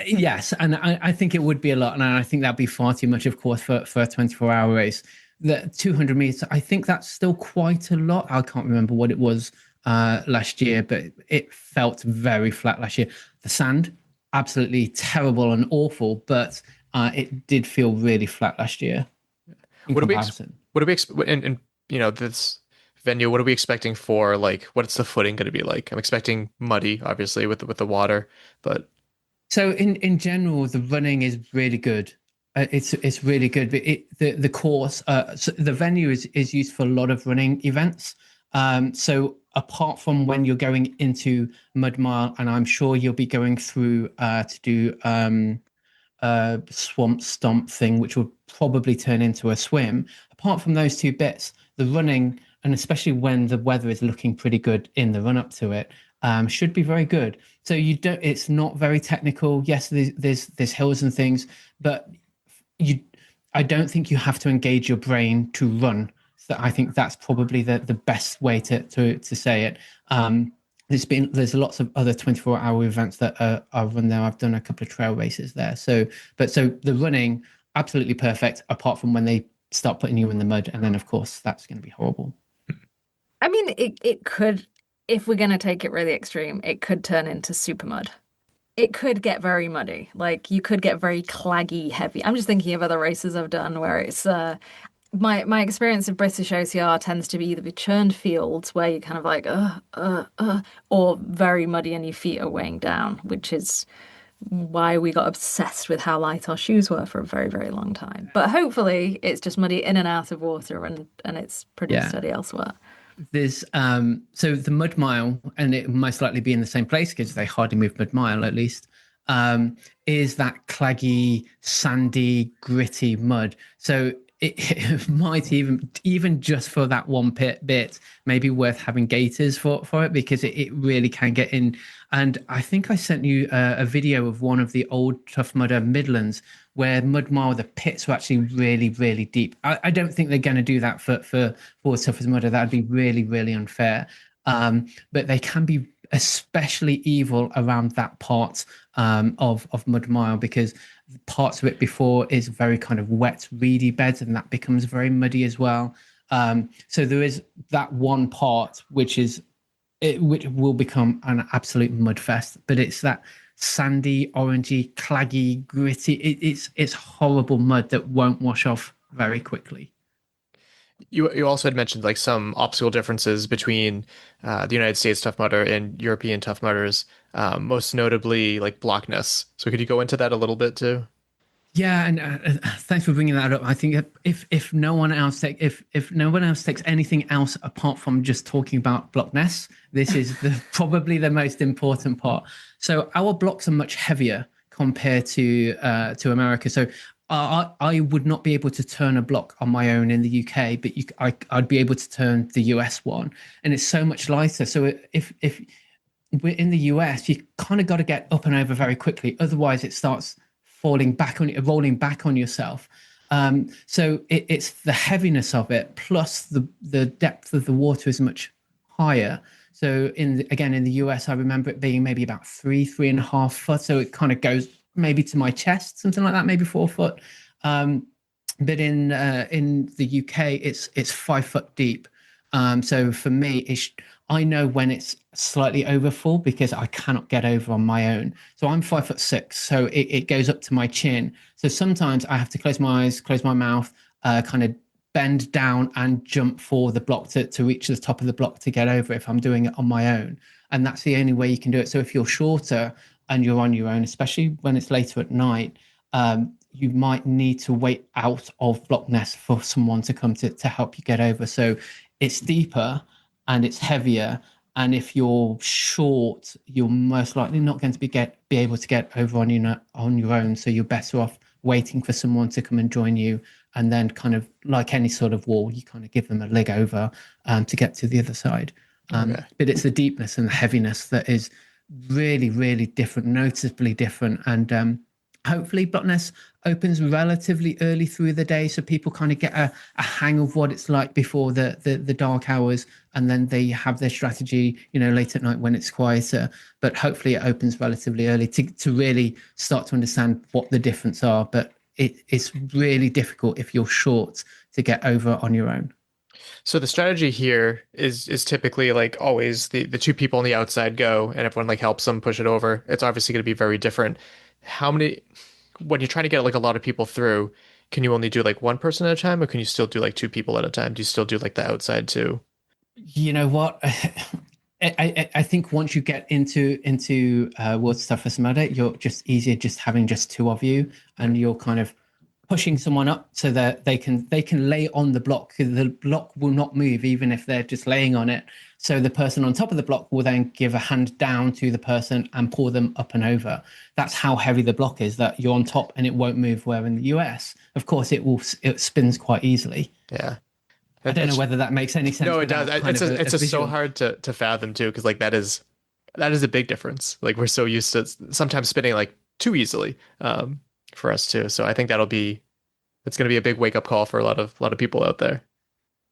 Yes, and I think it would be a lot, and I think that'd be far too much, of course, for a 24-hour race. The 200 meters, I think that's still quite a lot. I can't remember what it was last year, but it felt very flat last year. The sand, absolutely terrible and awful, but it did feel really flat last year. What do we expect in this venue? What are we expecting for, like, what's the footing going to be like? I'm expecting muddy, obviously, with the water, but So in general, the running is really good. It's really good. But the course, so the venue is used for a lot of running events. So apart from when you're going into Mud Mile, and I'm sure you'll be going through to do swamp stomp thing, which will probably turn into a swim. Apart from those two bits, the running, and especially when the weather is looking pretty good in the run up to it, should be very good. So you don't. It's not very technical. Yes, there's hills and things, but I don't think you have to engage your brain to run. So I think that's probably the best way to say it. There's lots of other 24-hour events that are run there. I've done a couple of trail races there. So the running, absolutely perfect, apart from when they start putting you in the mud, and then of course that's going to be horrible. I mean, it could, if we're going to take it really extreme, it could turn into super mud. It could get very muddy. Like, you could get very claggy, heavy. I'm just thinking of other races I've done where it's my experience of British OCR tends to be either be churned fields where you're kind of like or very muddy and your feet are weighing down, which is why we got obsessed with how light our shoes were for a very, very long time. But hopefully it's just muddy in and out of water and it's pretty steady elsewhere. There's so the Mud Mile, and it most likely be in the same place because they hardly move Mud Mile at least, is that claggy, sandy, gritty mud. So it might even just for that one bit, maybe worth having gaiters for it, because it really can get in. And I think I sent you a video of one of the old Tough Mudder Midlands where Mud Mile, the pits were actually really, really deep. I don't think they're going to do that for Toughest Mudder. That'd be really, really unfair. But they can be especially evil around that part of Mud Mile, because parts of it before is very kind of wet, reedy beds, and that becomes very muddy as well. So there is that one part which will become an absolute mud fest, but it's that sandy, orangey, claggy, gritty. It's horrible mud that won't wash off very quickly. You also had mentioned like some obstacle differences between the United States Tough Mudder and European Tough Mudders, most notably like blockness. So could you go into that a little bit too? Yeah, and thanks for bringing that up. I think if no one else takes anything else apart from just talking about blockness, this is probably the most important part. So our blocks are much heavier compared to America. So I would not be able to turn a block on my own in the UK, but I'd be able to turn the US one, and it's so much lighter. So if we're in the US, you kind of got to get up and over very quickly, otherwise it starts rolling back on yourself. So it's the heaviness of it, plus the depth of the water is much higher. So in the US, I remember it being maybe about 3.5 foot. So it kind of goes maybe to my chest, something like that, maybe 4 foot. But in the UK, it's 5 foot deep. So for me, I know when it's slightly overfull because I cannot get over on my own. So I'm 5'6", so it goes up to my chin. So sometimes I have to close my eyes, close my mouth, kind of bend down and jump for the block to reach the top of the block to get over if I'm doing it on my own. And that's the only way you can do it. So if you're shorter and you're on your own, especially when it's later at night, you might need to wait out of block nest for someone to come to help you get over. So it's deeper and it's heavier. And if you're short, you're most likely not going to be able to get over on your own. So you're better off waiting for someone to come and join you. And then kind of like any sort of wall, you kind of give them a leg over to get to the other side. Okay. But it's the deepness and the heaviness that is really, really different, noticeably different. And hopefully blockness opens relatively early through the day, so people kind of get a hang of what it's like before the dark hours, and then they have their strategy, late at night when it's quieter. But hopefully it opens relatively early to really start to understand what the difference are. But it's really difficult if you're short to get over on your own. So the strategy here is typically like always the two people on the outside go and everyone like helps them push it over. It's obviously going to be very different. When you're trying to get like a lot of people through, can you only do like one person at a time, or can you still do like two people at a time? Do you still do like the outside too? You know what? I think once you get into World's Toughest Mudder, you're just easier just having just two of you, and you're kind of pushing someone up so that they can lay on the block. The block will not move even if they're just laying on it. So the person on top of the block will then give a hand down to the person and pull them up and over. That's how heavy the block is, that you're on top and it won't move. Where in the US, of course, it spins quite easily. Yeah. I don't know whether that makes any sense. No, it does. It's just so hard to fathom too, because like that is a big difference. Like we're so used to sometimes spinning like too easily for us too. So I think it's going to be a big wake up call for a lot of people out there.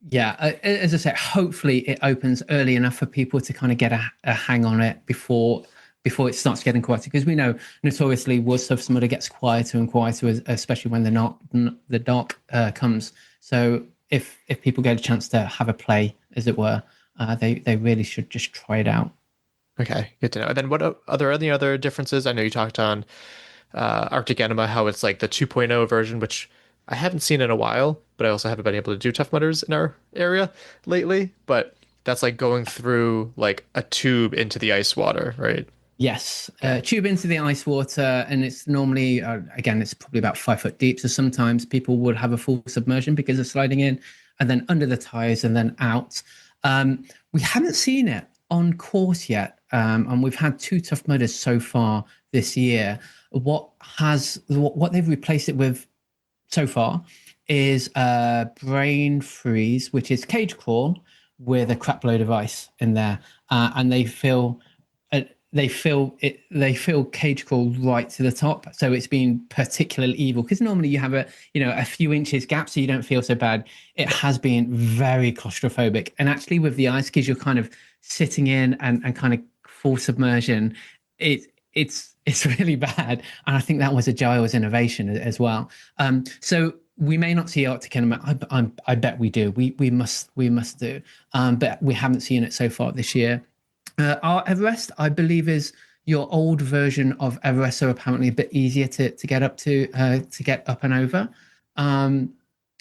Yeah, as I said, hopefully it opens early enough for people to kind of get a hang on it before it starts getting quieter, because we know notoriously World's Toughest Mudder gets quieter and quieter, especially when the dark comes. So if people get a chance to have a play, as it were, they really should just try it out. Okay, good to know. And then are there any other differences? I know you talked on Arctic Enema, how it's like the 2.0 version, which I haven't seen in a while, but I also haven't been able to do Tough Mudders in our area lately. But that's like going through like a tube into the ice water, right? Yes, tube into the ice water, and it's normally, again, it's probably about 5 foot deep. So sometimes people would have a full submersion because they're sliding in, and then under the tires and then out. We haven't seen it on course yet, and we've had 2 Tough Mudders so far this year. What they've replaced it with so far is Brain Freeze, which is cage crawl with a crap load of ice in there, and they fill cage crawl right to the top. So it's been particularly evil, because normally you have a few inches gap, so you don't feel so bad. It has been very claustrophobic, and actually with the ice, because you're kind of sitting in and kind of full submersion, it's really bad. And I think that was a Giles innovation as well. So we may not see Arctic Enema. I bet we do. We must do. But we haven't seen it so far this year. Our Everest, I believe, is your old version of Everest, so apparently a bit easier to get up to get up and over.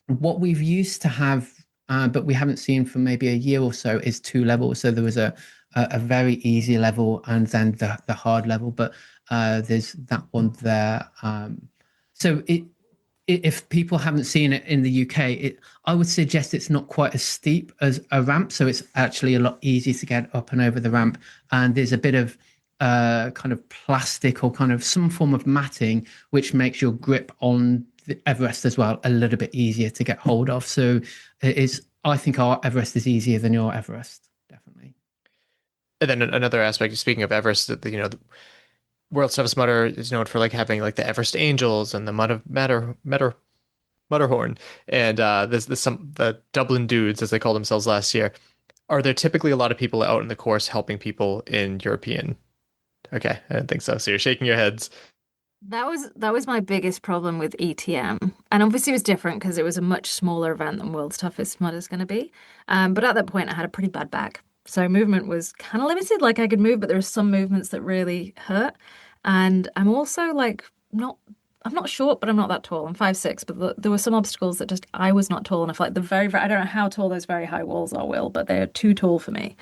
What we've used to have, but we haven't seen for maybe a year or so, is 2 levels. So there was a very easy level and then the hard level, but there's that one there. So if people haven't seen it in the UK, I would suggest it's not quite as steep as a ramp, so it's actually a lot easier to get up and over the ramp. And there's a bit of kind of plastic or kind of some form of matting, which makes your grip on the Everest as well a little bit easier to get hold of. So I think our Everest is easier than your Everest, definitely. And then another aspect, speaking of Everest, the World's Toughest Mudder is known for like having like the Everest Angels and the Matterhorn, and there's the Dublin Dudes, as they called themselves last year. Are there typically a lot of people out in the course helping people in European? Okay, I didn't think so. So you're shaking your heads. That was my biggest problem with ETM, and obviously it was different because it was a much smaller event than World's Toughest Mudder is going to be. But at that point, I had a pretty bad back. So movement was kind of limited. Like I could move, but there were some movements that really hurt. And I'm also like I'm not short, but I'm not that tall. I'm 5'6", but there were some obstacles that just I was not tall enough. Like the very, I don't know how tall those very high walls are, Will, but they're too tall for me.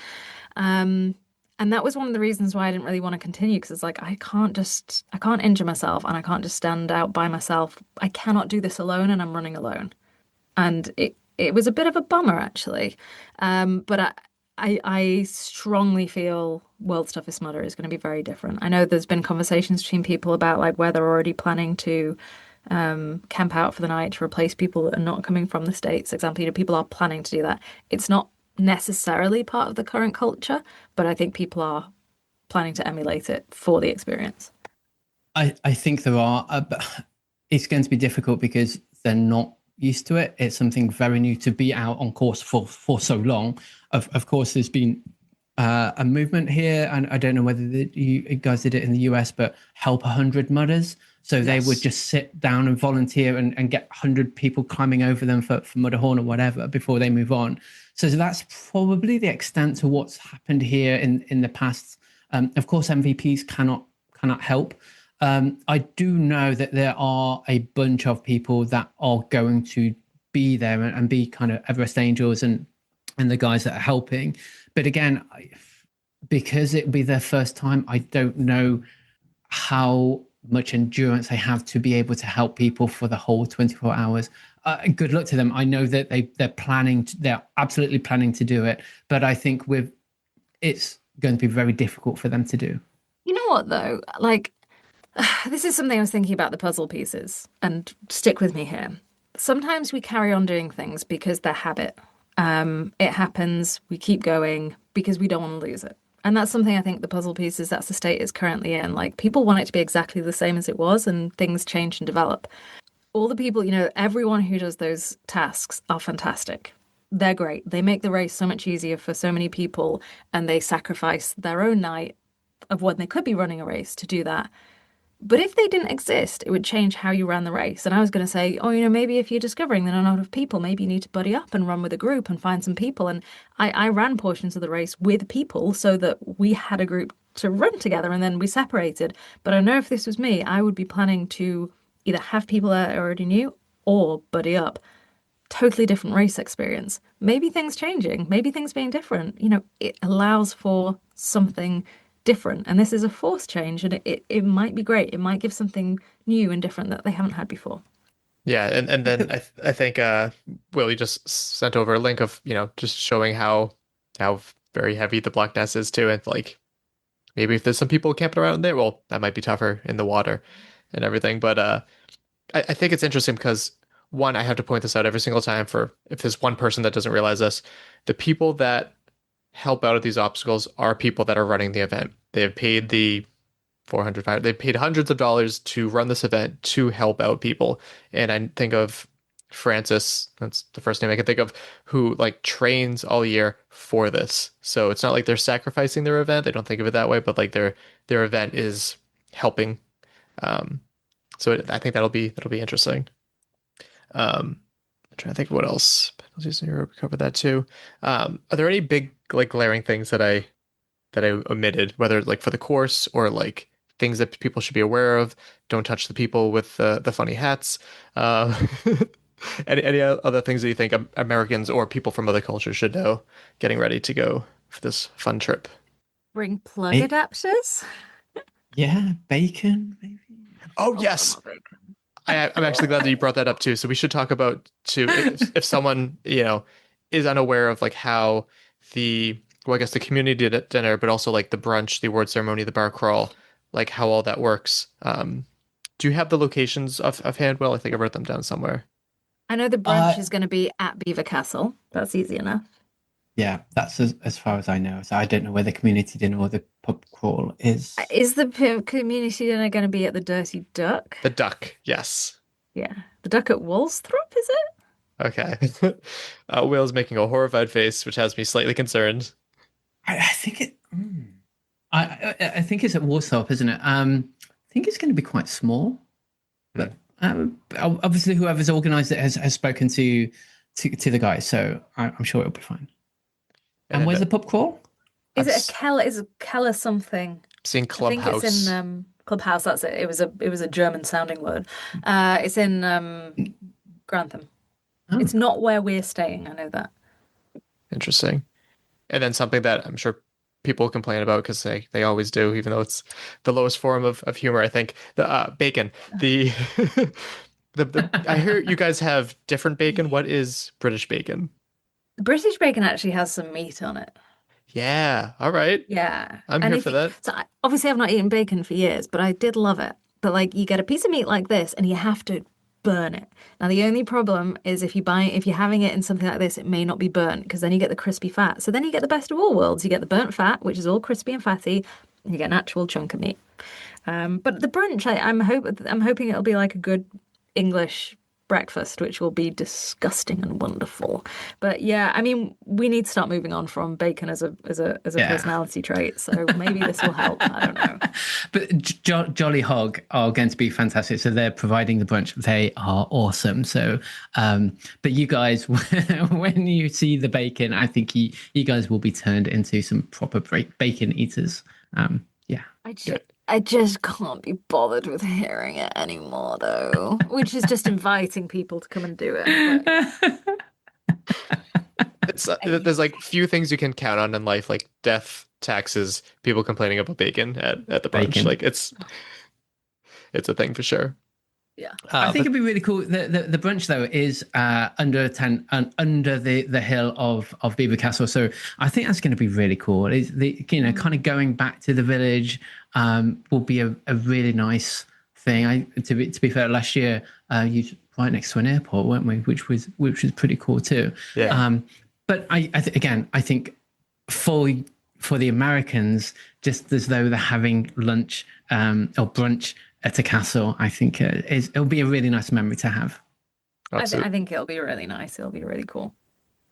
And that was one of the reasons why I didn't really want to continue, because it's like I can't injure myself, and I can't just stand out by myself. I cannot do this alone, and I'm running alone. And it was a bit of a bummer, actually. But I strongly feel World's Toughest Mudder is going to be very different. I know there's been conversations between people about like where they're already planning to camp out for the night to replace people that are not coming from the States. For example, people are planning to do that. It's not necessarily part of the current culture, but I think people are planning to emulate it for the experience. I think there are, but it's going to be difficult because they're not used to it. It's something very new to be out on course for so long. Of course, there's been a movement here, and I don't know whether you guys did it in the US, but Help 100 Mudders. So they would just sit down and volunteer and get 100 people climbing over them for Matterhorn or whatever before they move on. So that's probably the extent to what's happened here in the past. Of course, MVPs cannot help. I do know that there are a bunch of people that are going to be there and be kind of Everest Angels and the guys that are helping. But again, because it'd be their first time, I don't know how much endurance they have to be able to help people for the whole 24 hours. Good luck to them. I know that they're absolutely planning to do it, but I think it's going to be very difficult for them to do. You know what, though? Like, this is something I was thinking about the puzzle pieces, and stick with me here. Sometimes we carry on doing things because they're habit. It happens, we keep going because we don't want to lose it. And that's something I think the puzzle pieces, that's the state it's currently in. Like, people want it to be exactly the same as it was, and things change and develop. All the people, everyone who does those tasks are fantastic. They're great. They make the race so much easier for so many people, and they sacrifice their own night of when they could be running a race to do that. But if they didn't exist, it would change how you ran the race. And I was going to say, maybe if you're discovering that a lot of people, maybe you need to buddy up and run with a group and find some people. And I ran portions of the race with people so that we had a group to run together, and then we separated. But I know if this was me, I would be planning to either have people that I already knew or buddy up. Totally different race experience. Maybe things changing, maybe things being different. It allows for something different, and this is a forced change, and it might be great. It might give something new and different that they haven't had before. Yeah, and then I think Will, you just sent over a link of just showing how very heavy the Black Ness is too, and like maybe if there's some people camping around there, well, that might be tougher in the water and everything. But I think it's interesting because one, I have to point this out every single time for if there's one person that doesn't realize this, the people that help out at these obstacles are people that are running the event. They have paid they've paid hundreds of dollars to run this event to help out people. And I think of Francis, that's the first name I can think of, who like trains all year for this. So it's not like they're sacrificing their event. They don't think of it that way, but like their event is helping. So I think that'll be interesting. I'm trying to think of what else. Penalties in Europe, covered that too. Are there any big like glaring things that I omitted, whether like for the course or like things that people should be aware of? Don't touch the people with the funny hats. Any other things that you think Americans or people from other cultures should know getting ready to go for this fun trip? Bring plug adapters. Yeah, bacon maybe. Oh yes. I'm actually glad that you brought that up too. So we should talk about too if someone is unaware of like how the community dinner, but also like the brunch, the award ceremony, the bar crawl, like how all that works. Do you have the locations of hand? Well, I think I wrote them down somewhere. I know the brunch is going to be at Beaver Castle. That's easy enough. Yeah, that's as far as I know. So I don't know where the community dinner or the pub crawl is. Is the community dinner going to be at the Dirty Duck? The Duck, yes. Yeah. The Duck at Woolsthrop, is it? Okay. Will's making a horrified face, which has me slightly concerned. I think it... I think it's at Woolsthrop, isn't it? I think it's going to be quite small. But obviously whoever's organised it has spoken to the guys, so I'm sure it'll be fine. And where's the pub crawl? Is it a Keller something? Seeing Clubhouse. I think it's in Clubhouse. That's it. It was a German sounding word. It's in Grantham. Oh. It's not where we're staying. I know that. Interesting. And then something that I'm sure people complain about because they always do, even though it's the lowest form of humor. I think the bacon. The I hear you guys have different bacon. What is British bacon? The British bacon actually has some meat on it. Yeah. All right. Yeah. I'm here for that. So obviously I've not eaten bacon for years, but I did love it. But like you get a piece of meat like this and you have to burn it. Now the only problem is if you're having it in something like this, it may not be burnt because then you get the crispy fat. So then you get the best of all worlds. You get the burnt fat, which is all crispy and fatty, and you get an actual chunk of meat. But the brunch, I'm hoping it'll be like a good English breakfast, which will be disgusting and wonderful. But yeah, I mean, we need to start moving on from bacon as a personality trait. So maybe this will help. I don't know. But Jolly Hog are going to be fantastic. So they're providing the brunch. They are awesome. So, but you guys, when you see the bacon, I think you guys will be turned into some proper bacon eaters. Yeah. I just can't be bothered with hearing it anymore, though, which is just inviting people to come and do it. It's there's like few things you can count on in life, like death, taxes, people complaining about bacon at the brunch. Bacon. Like it's a thing for sure. Yeah, I think it'd be really cool. The brunch though is under a tent and under the hill of Beaver Castle, so I think that's going to be really cool. It's kind of going back to the village will be a really nice thing. To be fair, last year you right next to an airport, weren't we? Which was pretty cool too. Yeah. But I think for the Americans, just as though they're having lunch or brunch at a castle, I think it'll be a really nice memory to have. I think it'll be really nice. It'll be really cool.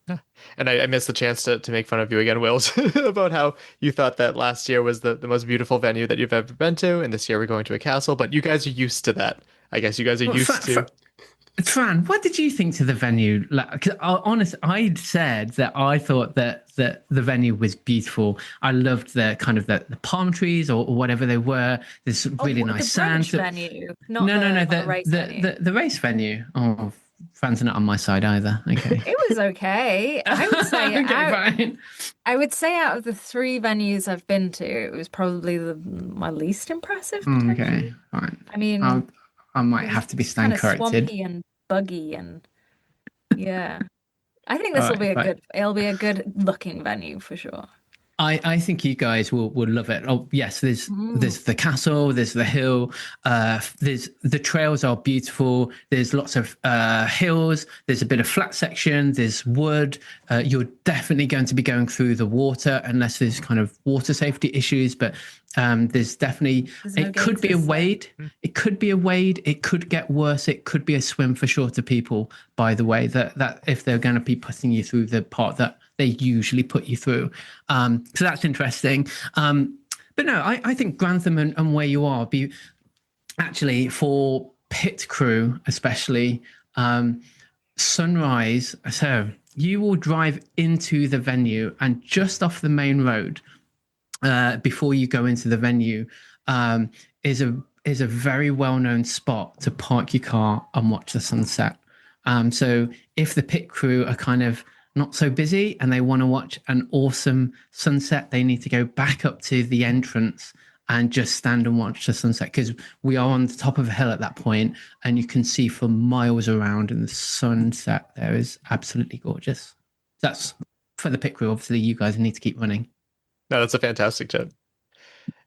Yeah. And I missed the chance to make fun of you again, Will, about how you thought that last year was the most beautiful venue that you've ever been to, and this year we're going to a castle, but you guys are used to that. I guess you guys are used to... Fran, what did you think to the venue? Because I said that I thought that the venue was beautiful. I loved the kind of the palm trees or whatever they were. This really nice sand. Venue, the race venue. The race venue. Oh, Fran's not on my side either. Okay, it was okay. I would say fine. I would say out of the 3 venues I've been to, it was probably my least impressive. Okay, fine. I mean, I might have to be stand corrected. Swampy and buggy and yeah. I think this will be it'll be a good looking venue for sure. I think you guys will love it. Oh yes, there's the castle, there's the hill, there's the trails are beautiful. There's lots of hills. There's a bit of flat section. There's wood. You're definitely going to be going through the water unless there's kind of water safety issues. But there's definitely it could be a wade. It could be a wade. It could get worse. It could be a swim for shorter people. By the way, that if they're going to be putting you through the part that they usually put you through. So that's interesting. But no, I think Grantham and where you are be actually for pit crew, especially sunrise. So you will drive into the venue and just off the main road before you go into the venue is a very well-known spot to park your car and watch the sunset. So if the pit crew are kind of not so busy and they want to watch an awesome sunset, they need to go back up to the entrance and just stand and watch the sunset, because we are on the top of a hill at that point and you can see for miles around, and the sunset there is absolutely gorgeous. That's for the pit crew. Obviously you guys need to keep running. No, that's a fantastic tip.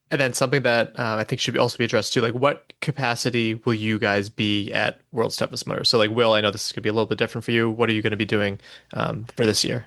And then something that I think should also be addressed too, like what capacity will you guys be at World's Toughest Mudder? So like, Will, I know this is going to be a little bit different for you. What are you going to be doing for this year?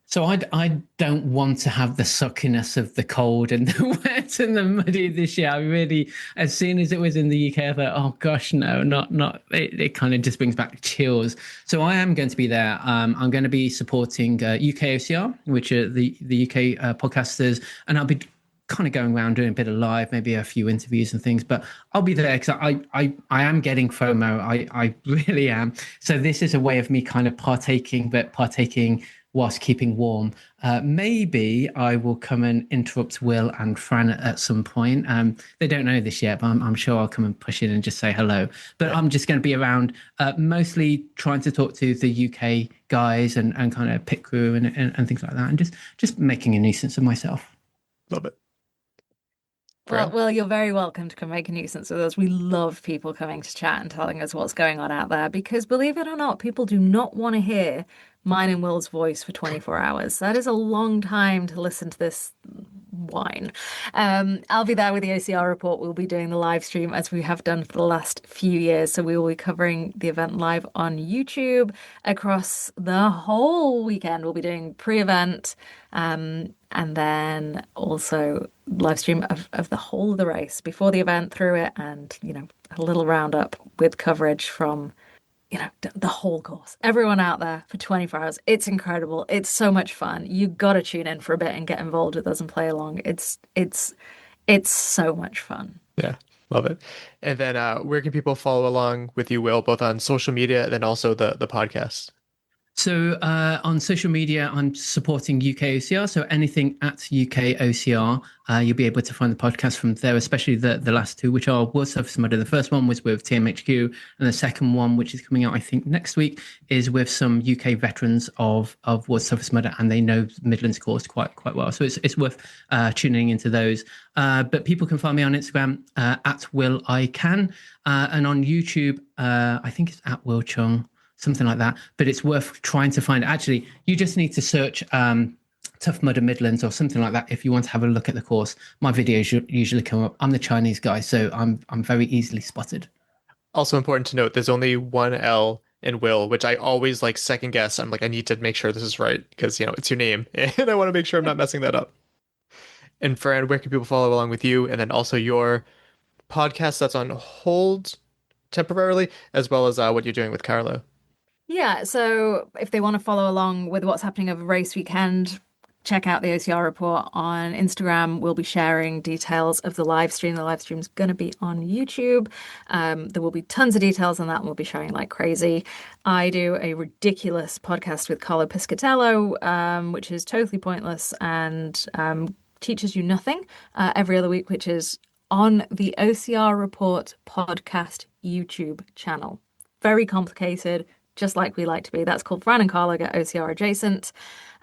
So I don't want to have the suckiness of the cold and the wet and the muddy this year. I really, as soon as it was in the UK, I thought, oh gosh, no, not. It kind of just brings back chills. So I am going to be there. I'm going to be supporting UK OCR, which are the UK podcasters, and I'll be kind of going around doing a bit of live, maybe a few interviews and things, but I'll be there because I am getting FOMO. I really am. So this is a way of me kind of partaking whilst keeping warm. Maybe I will come and interrupt Will and Fran at some point. They don't know this yet, but I'm sure I'll come and push in and just say hello. But I'm just going to be around, mostly trying to talk to the UK guys and kind of pit crew and things like that, and just making a nuisance of myself. Love it. Well, you're very welcome to come make a nuisance with us. We love people coming to chat and telling us what's going on out there, because believe it or not, people do not want to hear mine and Will's voice for 24 hours. That is a long time to listen to this whine. I'll be there with the OCR report. We'll be doing the live stream as we have done for the last few years. So we will be covering the event live on YouTube across the whole weekend. We'll be doing pre-event and then also live stream of the whole of the race before the event, through it, and, you know, a little roundup with coverage from, you know, the whole course. Everyone out there for 24 hours. It's incredible. It's so much fun. You got to tune in for a bit and get involved with us and play along. It's so much fun. Yeah, love it. And then where can people follow along with you, Will, both on social media and then also the podcast? So on social media, I'm supporting UK OCR. So anything at UK OCR, you'll be able to find the podcast from there, especially the last two, which are World Surface Murder. The first one was with TMHQ, and the second one, which is coming out, I think, next week, is with some UK veterans of World Surface Murder, and they know Midlands course quite well. So it's worth tuning into those. But people can find me on Instagram at Wil I Can, and on YouTube, I think it's at Wil Chung. Something like that, but it's worth trying to find. Actually, you just need to search Tough Mudder Midlands or something like that if you want to have a look at the course. My videos usually come up. I'm the Chinese guy, so I'm very easily spotted. Also important to note, there's only one L in Wil, which I always like second guess. I'm like, I need to make sure this is right because, you know, it's your name and I want to make sure I'm not messing that up. And Fran, where can people follow along with you? And then also your podcast that's on hold temporarily, as well as what you're doing with Carlo. Yeah, so if they want to follow along with what's happening over race weekend, check out the OCR report on Instagram. We'll be sharing details of the live stream. The live stream is going to be on YouTube. There will be tons of details on that, and we'll be sharing like crazy. I do a ridiculous podcast with Carlo Piscatello, which is totally pointless and teaches you nothing every other week, which is on the OCR Report podcast YouTube channel. Very complicated, just like we like to be. That's called Fran and Carlo Get OCR Adjacent.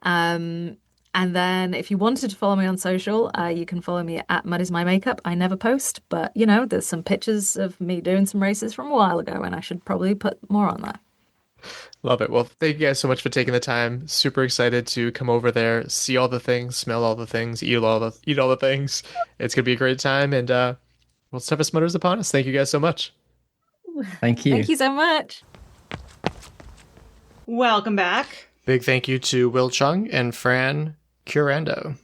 And then if you wanted to follow me on social, you can follow me at Mud Is My Makeup. I never post, but, you know, there's some pictures of me doing some races from a while ago, and I should probably put more on there. Love it. Well, thank you guys so much for taking the time. Super excited to come over there, see all the things, smell all the things, eat all the things. It's going to be a great time, and World's Toughest Mudder is upon us. Thank you guys so much. Thank you. Thank you so much. Welcome back. Big thank you to Wil Chung and Fran Chiorando,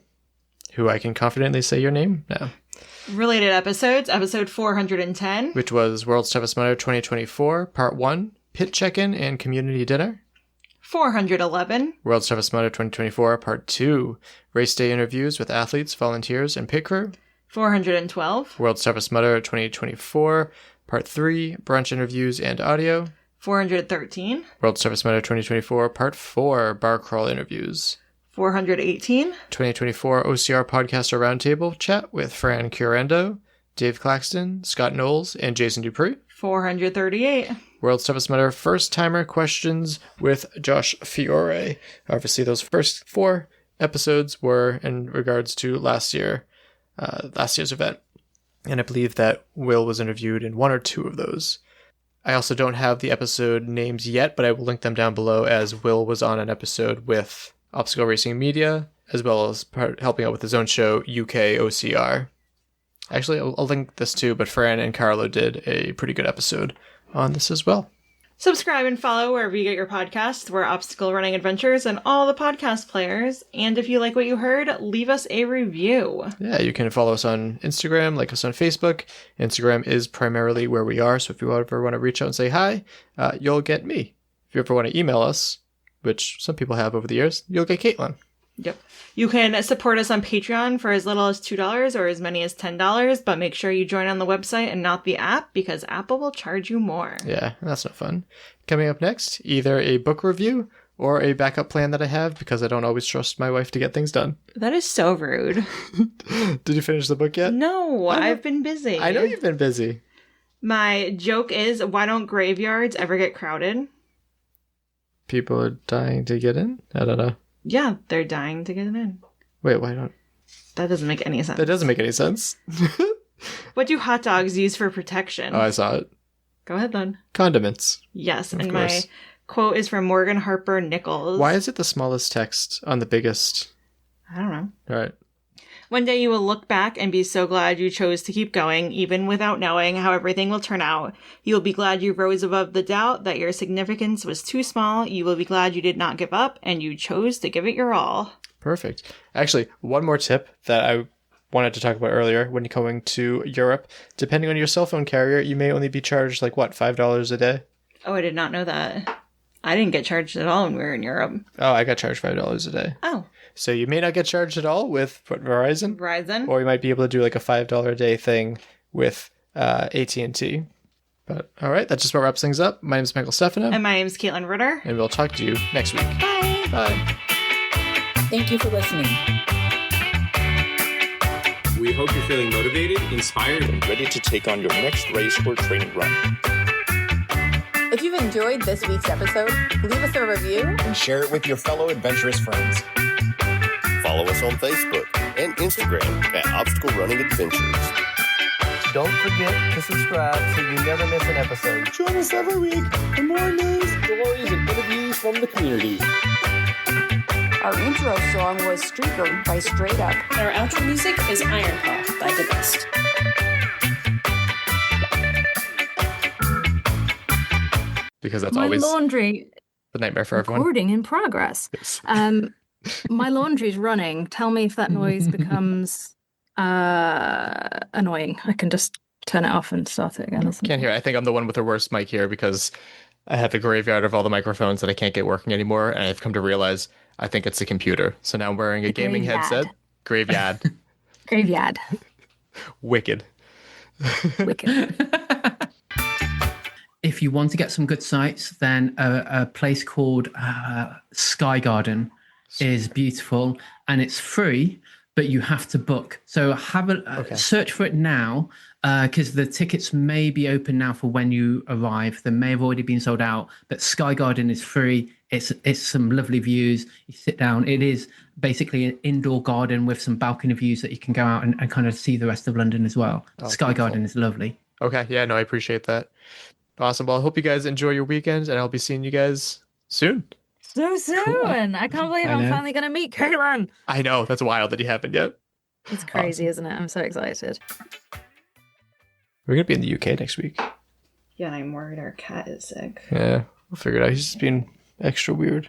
who I can confidently say your name now. Related episodes, episode 410. Which was World's Toughest Mudder 2024, Part 1, Pit Check-In and Community Dinner. 411. World's Toughest Mudder 2024, Part 2, Race Day Interviews with Athletes, Volunteers, and Pit Crew. 412. World's Toughest Mudder 2024, Part 3, Brunch Interviews and Audio. 413. World's Toughest Mudder 2024, Part 4, Bar Crawl Interviews. 418. 2024 OCR Podcaster Roundtable Chat with Fran Chiorando, Dave Claxton, Scott Knowles, and Jason Dupree. 438. World's Toughest Mudder First Timer Questions with Josh Fiore. Obviously, those first 4 episodes were in regards to last year's event. And I believe that Wil was interviewed in 1 or 2 of those. I also don't have the episode names yet, but I will link them down below, as Wil was on an episode with Obstacle Racing Media, as well as helping out with his own show, UK OCR. Actually, I'll link this too, but Fran and Carlo did a pretty good episode on this as well. Subscribe and follow wherever you get your podcasts. We're Obstacle Running Adventures and all the podcast players. And if you like what you heard, leave us a review. Yeah, you can follow us on Instagram, like us on Facebook. Instagram is primarily where we are, so if you ever want to reach out and say hi, you'll get me. If you ever want to email us, which some people have over the years, you'll get Caitlin. Yep. You can support us on Patreon for as little as $2 or as many as $10, but make sure you join on the website and not the app, because Apple will charge you more. Yeah, that's no fun. Coming up next, either a book review or a backup plan that I have, because I don't always trust my wife to get things done. That is so rude. Did you finish the book yet? No, I've been busy. I know you've been busy. My joke is, why don't graveyards ever get crowded? People are dying to get in? I don't know. Yeah, they're dying to get in. Wait, why don't... That doesn't make any sense. That doesn't make any sense. What do hot dogs use for protection? Oh, I saw it. Go ahead then. Condiments. Yes, of and course. My quote is from Morgan Harper Nichols. Why is it the smallest text on the biggest? I don't know. All right. One day you will look back and be so glad you chose to keep going, even without knowing how everything will turn out. You will be glad you rose above the doubt that your significance was too small. You will be glad you did not give up, and you chose to give it your all. Perfect. Actually, one more tip that I wanted to talk about earlier. When you're going to Europe, depending on your cell phone carrier, you may only be charged like, what, $5 a day? Oh, I did not know that. I didn't get charged at all when we were in Europe. Oh, I got charged $5 a day. Oh. So you may not get charged at all with Verizon. Verizon. Or you might be able to do like a $5 a day thing with AT&T. But all right, that just about wraps things up. My name is Michael Stefano. And my name is Caitlin Ritter. And we'll talk to you next week. Bye. Bye. Thank you for listening. We hope you're feeling motivated, inspired, And ready to take on your next race or training run. If you've enjoyed this week's episode, leave us a review and share it with your fellow adventurous friends. Follow us on Facebook and Instagram at Obstacle Running Adventures. Don't forget to subscribe so you never miss an episode. Join us every week for more news, Stories and interviews from the community. Our intro song was Streaker by Straight Up. And our outro music is Iron Paw by The Best. Because that's My always laundry the nightmare for everyone. recording in progress. Yes. My laundry's running. Tell me if that noise becomes annoying. I can just turn it off and start it again. Or something. Can't hear. I think I'm the one with the worst mic here because I have a graveyard of all the microphones that I can't get working anymore, and I've come to realize I think it's the computer. So now I'm wearing a gaming headset. Graveyard. Graveyard. Wicked. If you want to get some good sights, then a place called Sky Garden is beautiful, and it's free, but you have to book. So have a search for it now, because the tickets may be open now for when you arrive. They may have already been sold out, but Sky Garden is free. It's some lovely views. You sit down. It is basically an indoor garden with some balcony views that you can go out and kind of see the rest of London as well. Sky Garden is lovely. Okay, yeah, no, I appreciate that. Awesome. Well, I hope you guys enjoy your weekend, and I'll be seeing you guys soon. So soon. Cool. I can't believe I'm finally going to meet Caitlin. I know. That's wild that it happened yet. It's crazy, isn't it? I'm so excited. We're going to be in the UK next week. Yeah, I'm worried our cat is sick. Yeah, we'll figure it out. He's just being extra weird.